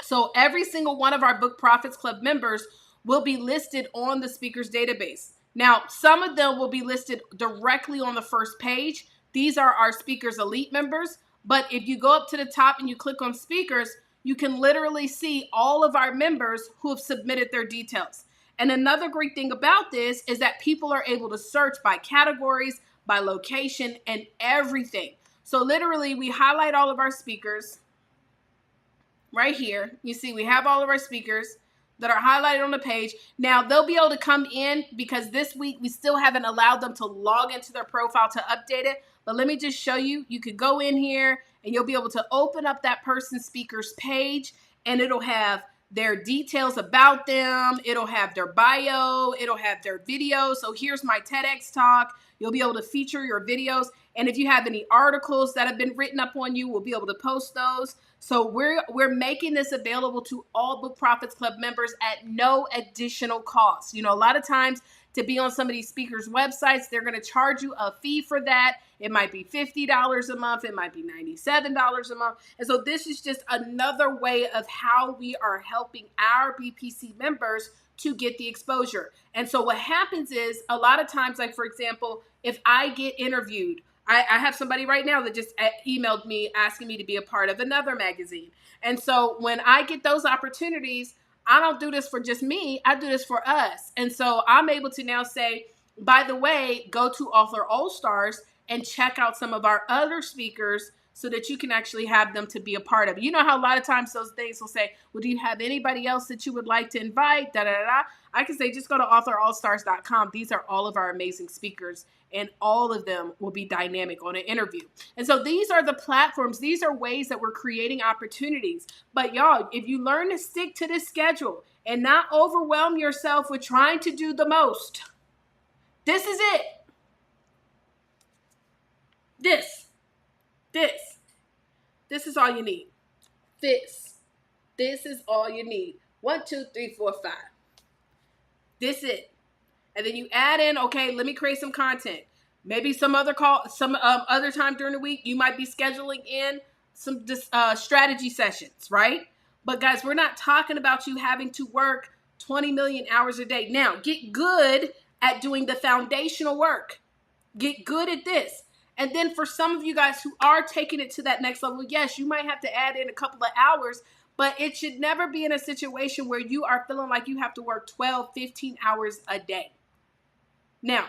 So every single one of our Book Profits Club members will be listed on the speakers database. Now, some of them will be listed directly on the first page. These are our Speakers Elite members. But if you go up to the top and you click on speakers, you can literally see all of our members who have submitted their details. And another great thing about this is that people are able to search by categories, by location, and everything. So literally, we highlight all of our speakers right here. You see, we have all of our speakers that are highlighted on the page. Now, they'll be able to come in because this week we still haven't allowed them to log into their profile to update it. But let me just show you. You could go in here and you'll be able to open up that person's speaker's page, and it'll have their details about them. It'll have their bio. It'll have their video. So here's my TEDx talk. You'll be able to feature your videos. And if you have any articles that have been written up on you, we'll be able to post those. So we're making this available to all Book Profits Club members at no additional cost. You know, a lot of times to be on some of these speakers' websites, they're going to charge you a fee for that. It might be $50 a month. It might be $97 a month. And so this is just another way of how we are helping our BPC members to get the exposure. And so what happens is a lot of times, like for example, if I get interviewed, I have somebody right now that just emailed me asking me to be a part of another magazine. And so when I get those opportunities, I don't do this for just me. I do this for us. And so I'm able to now say, by the way, go to Author All Stars and check out some of our other speakers so that you can actually have them to be a part of it. You know how a lot of times those things will say, well, do you have anybody else that you would like to invite? Da, da, da, da. I can say, just go to authorallstars.com. These are all of our amazing speakers, and all of them will be dynamic on an interview. And so these are the platforms. These are ways that we're creating opportunities. But y'all, if you learn to stick to this schedule and not overwhelm yourself with trying to do the most, this is it. This is all you need. This is all you need. 1, 2, 3, 4, 5. This is it. And then you add in, okay, let me create some content. Maybe some other time during the week, you might be scheduling in some strategy sessions, right? But guys, we're not talking about you having to work 20 million hours a day. Now, get good at doing the foundational work. Get good at this. And then for some of you guys who are taking it to that next level, yes, you might have to add in a couple of hours, but it should never be in a situation where you are feeling like you have to work 12, 15 hours a day. Now,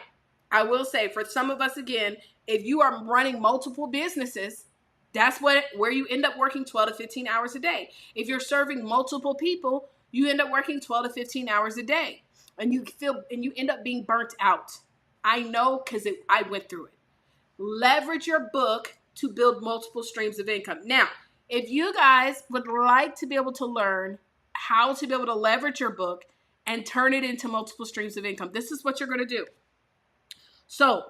I will say for some of us, again, if you are running multiple businesses, that's where you end up working 12 to 15 hours a day. If you're serving multiple people, you end up working 12 to 15 hours a day, and you end up being burnt out. I know, because I went through it. Leverage your book to build multiple streams of income. Now, if you guys would like to be able to learn how to be able to leverage your book and turn it into multiple streams of income, this is what you're going to do. So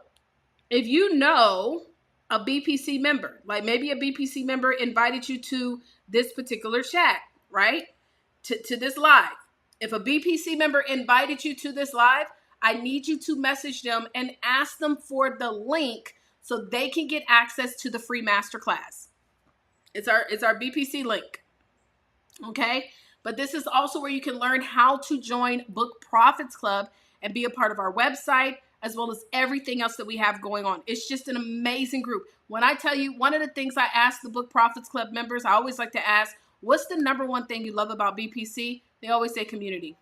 if you know a BPC member, like maybe a BPC member invited you to this particular chat, right? To this live. If a BPC member invited you to this live, I need you to message them and ask them for the link so they can get access to the free masterclass. It's our BPC link. Okay? But this is also where you can learn how to join Book Profits Club and be a part of our website, as well as everything else that we have going on. It's just an amazing group. When I tell you, one of the things I ask the Book Profits Club members, I always like to ask, what's the number one thing you love about BPC? They always say community.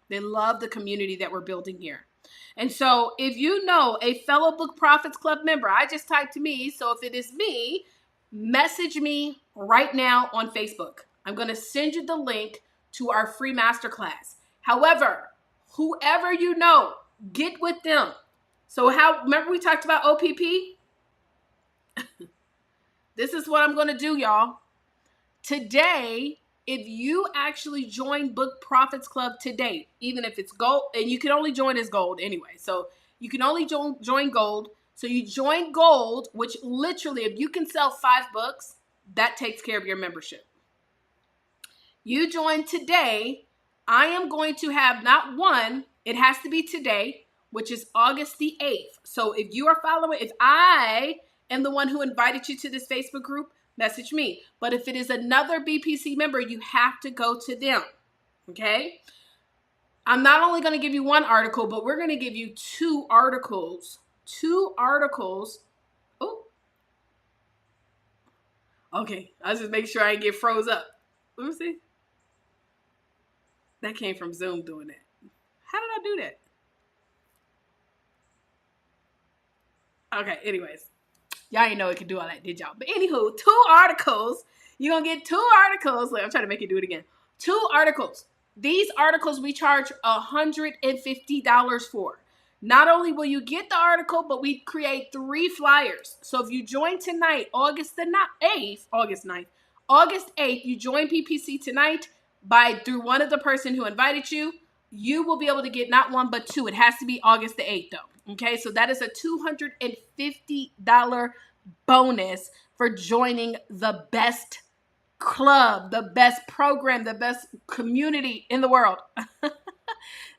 They love the community that we're building here. And so if you know a fellow Book Profits Club member, I just typed me. So if it is me, message me right now on Facebook. I'm going to send you the link to our free masterclass. However, whoever you know, get with them. So remember we talked about OPP? This is what I'm going to do, y'all. Today, if you actually join Book Profits Club today, even if it's gold, and you can only join as gold anyway. So you can only join gold. So you join Gold, which literally, if you can sell 5 books, that takes care of your membership. You join today. I am going to have not one, it has to be today, which is August the 8th. So if you are following, if I am the one who invited you to this Facebook group, message me. But if it is another BPC member, you have to go to them. Okay? I'm not only going to give you one article, but we're going to give you 2 articles. 2 articles. Oh. Okay. I'll just make sure I get froze up. Let me see. That came from Zoom doing that. How did I do that? Okay, anyways. Y'all didn't know it could do all that, did y'all? But anywho, 2 articles. You're going to get 2 articles. Look, I'm trying to make you do it again. 2 articles. These articles we charge $150 for. Not only will you get the article, but we create 3 flyers. So if you join tonight, August 8th, you join BPC tonight through one of the person who invited you, you will be able to get not 1, but 2. It has to be August the 8th though. Okay, so that is a $250 bonus for joining the best club, the best program, the best community in the world.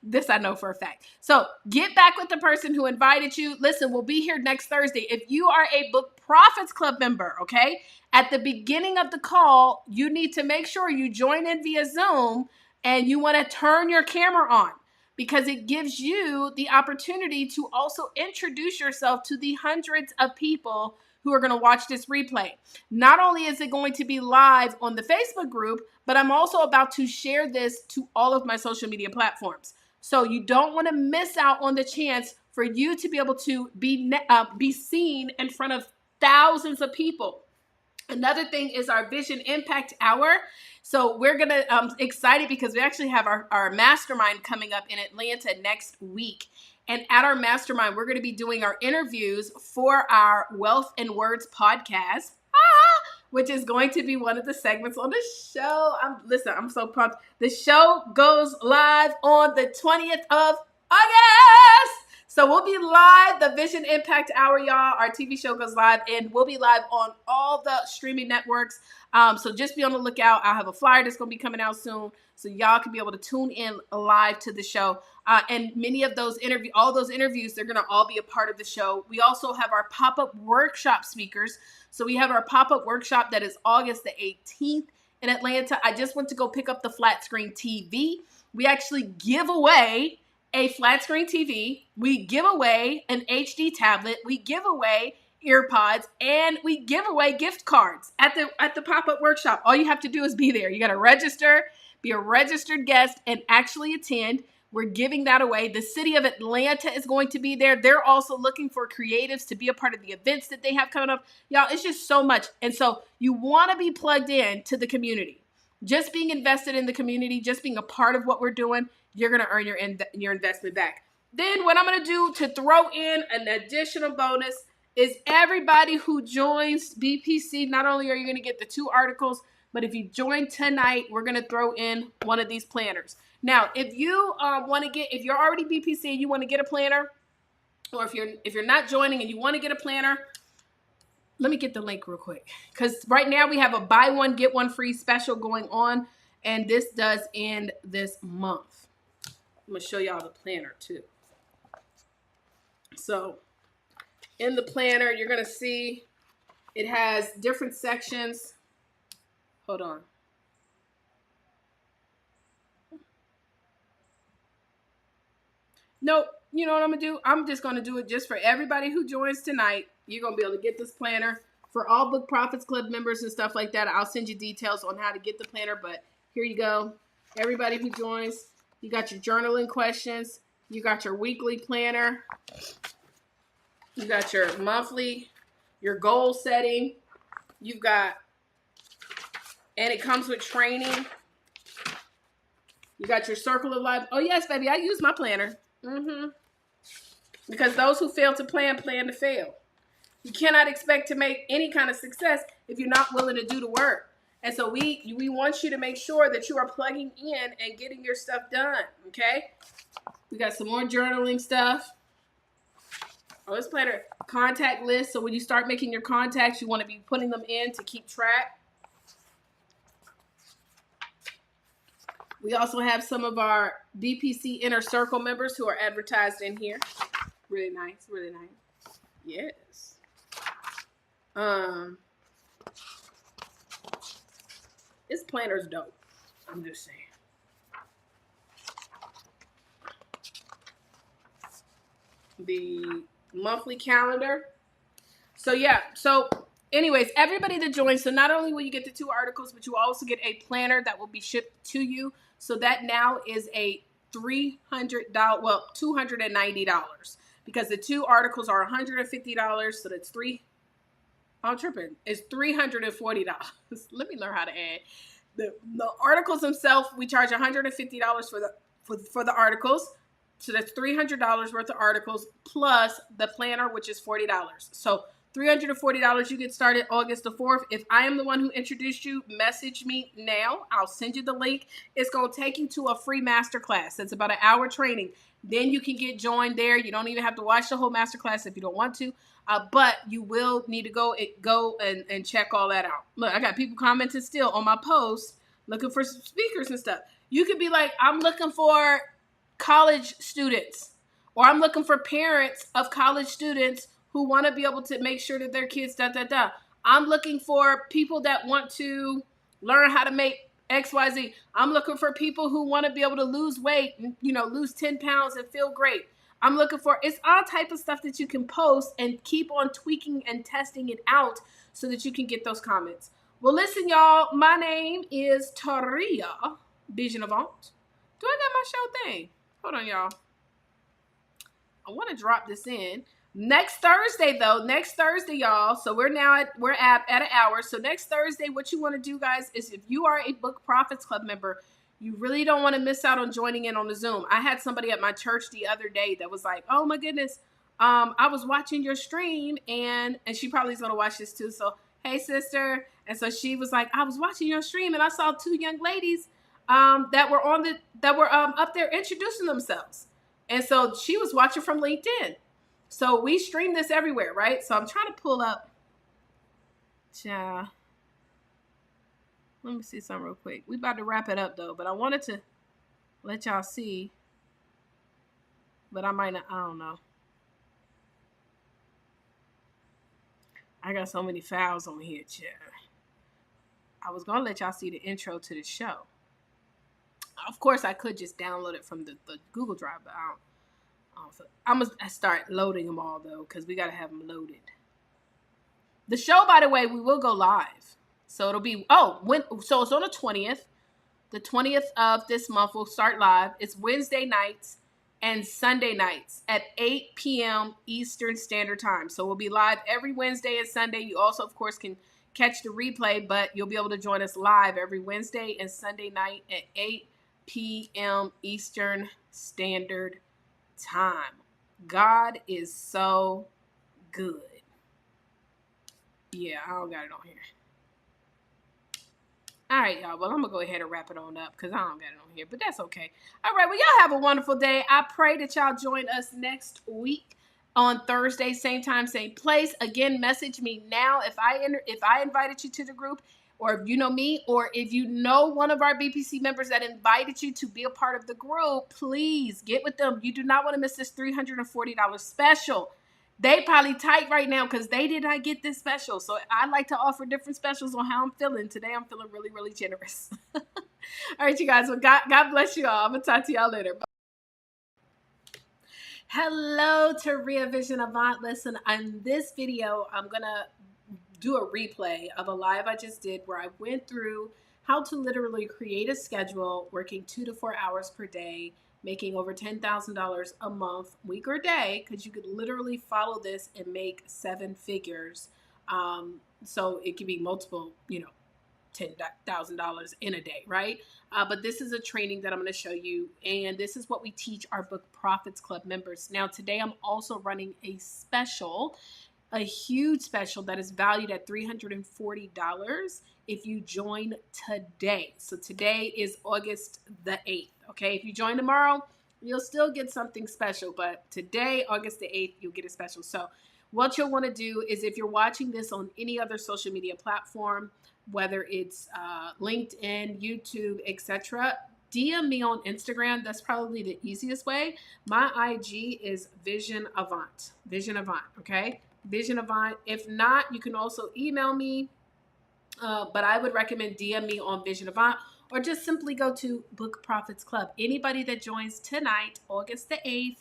This I know for a fact. So get back with the person who invited you. Listen, we'll be here next Thursday. If you are a Book Profits Club member, okay, at the beginning of the call, you need to make sure you join in via Zoom and you want to turn your camera on because it gives you the opportunity to also introduce yourself to the hundreds of people who are going to watch this replay. Not only is it going to be live on the Facebook group, but I'm also about to share this to all of my social media platforms. So you don't want to miss out on the chance for you to be able to be seen in front of thousands of people. Another thing is our Vision Impact Hour. So we're going to excited because we actually have our mastermind coming up in Atlanta next week. And at our mastermind, we're going to be doing our interviews for our Wealth and Words podcast, which is going to be one of the segments on the show. I'm so pumped. The show goes live on the 20th of August. So we'll be live, the Vision Impact Hour, y'all. Our TV show goes live, and we'll be live on all the streaming networks. So just be on the lookout. I'll have a flyer that's going to be coming out soon, so y'all can be able to tune in live to the show. And many of those all those interviews, they're going to all be a part of the show. We also have our pop-up workshop speakers. So we have our pop-up workshop that is August the 18th in Atlanta. I just went to go pick up the flat screen TV. We actually give away a flat screen TV. We give away an HD tablet. We give away earpods, and we give away gift cards at the pop-up workshop. All you have to do is be there. You got to register, be a registered guest, and actually attend. We're giving that away. The city of Atlanta is going to be there. They're also looking for creatives to be a part of the events that they have coming up. Y'all, it's just so much. And so you want to be plugged in to the community. Just being invested in the community, just being a part of what we're doing, you're going to earn your investment back. Then what I'm going to do to throw in an additional bonus is everybody who joins BPC, not only are you going to get the 2 articles, but if you join tonight, we're going to throw in one of these planners. Now, if you if you're already BPC and you want to get a planner, or if you're not joining and you want to get a planner, let me get the link real quick. Because right now we have a buy one, get one free special going on. And this does end this month. I'm going to show y'all the planner too. So in the planner, you're going to see it has different sections. Hold on. Nope. You know what I'm going to do? I'm just going to do it just for everybody who joins tonight. You're going to be able to get this planner. For all Book Profits Club members and stuff like that, I'll send you details on how to get the planner. But here you go. Everybody who joins, you got your journaling questions. You got your weekly planner. You got your monthly, your goal setting. You've got, and it comes with training. You got your circle of life. Oh, yes, baby, I use my planner. Because those who fail to plan to fail. You cannot expect to make any kind of success if you're not willing to do the work. And so we want you to make sure that you are plugging in and getting your stuff done, okay? We got some more journaling stuff. Oh, this planner contact list. So when you start making your contacts, you want to be putting them in to keep track. We also have some of our BPC Inner Circle members who are advertised in here. Really nice, really nice. Yes. This planner's dope. I'm just saying. The monthly calendar. So yeah, so anyways, everybody that joins, so not only will you get the 2 articles, but you will also get a planner that will be shipped to you. So that now is a $300, well, $290, because the 2 articles are $150. So that's I'm tripping. It's $340. Let me learn how to add. The articles themselves, we charge $150 for the articles. So that's $300 worth of articles plus the planner, which is $40. So $340, you get started August the 4th. If I am the one who introduced you, message me now. I'll send you the link. It's going to take you to a free masterclass. It's about an hour training. Then you can get joined there. You don't even have to watch the whole masterclass if you don't want to. But you will need to go and check all that out. Look, I got people commenting still on my post looking for speakers and stuff. You could be like, I'm looking for college students, or I'm looking for parents of college students who want to be able to make sure that their kids I'm looking for people that want to learn how to make XYZ. I'm looking for people who want to be able to lose weight, lose 10 pounds and feel great. I'm looking for, it's all type of stuff that you can post and keep on tweaking and testing it out so that you can get those comments. Well, listen, y'all, my name is Taria Bijanavant. Do I got my show thing? Hold on, y'all. I want to drop this in. Next Thursday, y'all. So we're at an hour. So next Thursday, what you want to do, guys, is if you are a Book Profits Club member, you really don't want to miss out on joining in on the Zoom. I had somebody at my church the other day that was like, oh my goodness, I was watching your stream, and she probably is going to watch this too. So, hey, sister. And so she was like, I was watching your stream and I saw 2 young ladies that were up there introducing themselves. And so she was watching from LinkedIn. So we stream this everywhere, right? So I'm trying to pull up. Let me see something real quick. We about to wrap it up though, but I wanted to let y'all see. But I might not, I don't know. I got so many files on here, child. I was going to let y'all see the intro to the show. Of course, I could just download it from the Google Drive, but I'm going to start loading them all, though, because we got to have them loaded. The show, by the way, we will go live. So it'll be, so it's on the 20th. The 20th of this month, we'll start live. It's Wednesday nights and Sunday nights at 8 p.m. Eastern Standard Time. So we'll be live every Wednesday and Sunday. You also, of course, can catch the replay, but you'll be able to join us live every Wednesday and Sunday night at 8 p.m. Eastern Standard Time. God is so good. Yeah, I don't got it on here. All right, y'all. Well, I'm going to go ahead and wrap it on up because I don't got it on here, but that's okay. All right, well, y'all have a wonderful day. I pray that y'all join us next week on Thursday, same time, same place. Again, message me now if I invited you to the group, or if you know me, or if you know one of our BPC members that invited you to be a part of the group, please get with them. You do not want to miss this $340 special. They probably tight right now because they did not get this special. So I like to offer different specials on how I'm feeling. Today I'm feeling really, really generous. All right, you guys. Well, God bless you all. I'm going to talk to y'all later. Bye. Hello, Taria Bijanavant. Listen, on this video, I'm going to do a replay of a live I just did where I went through how to literally create a schedule, working 2 to 4 hours per day, making over $10,000 a month, week or day, because you could literally follow this and make 7 figures. So it could be multiple, $10,000 in a day, right? But this is a training that I'm going to show you, and this is what we teach our Book Profits Club members. Now, today I'm also running a special, a huge special that is valued at $340 if you join today. So today is August the 8th. Okay, if you join tomorrow, you'll still get something special. But today, August the 8th, you'll get a special. So what you'll want to do is, if you're watching this on any other social media platform, whether it's LinkedIn, YouTube, etc., DM me on Instagram. That's probably the easiest way. My IG is Vision Avant. Vision Avant, okay? Vision Avant. If not, you can also email me, but I would recommend DM me on Vision Avant, or just simply go to Book Profits Club. Anybody that joins tonight, August the 8th,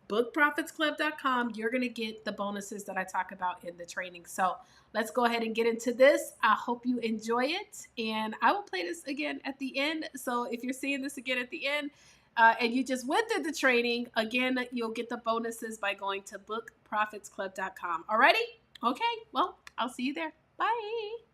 bookprofitsclub.com, you're going to get the bonuses that I talk about in the training. So let's go ahead and get into this. I hope you enjoy it, and I will play this again at the end. So if you're seeing this again at the end, and you just went through the training, again, you'll get the bonuses by going to bookprofitsclub.com. Alrighty? Okay, well, I'll see you there. Bye.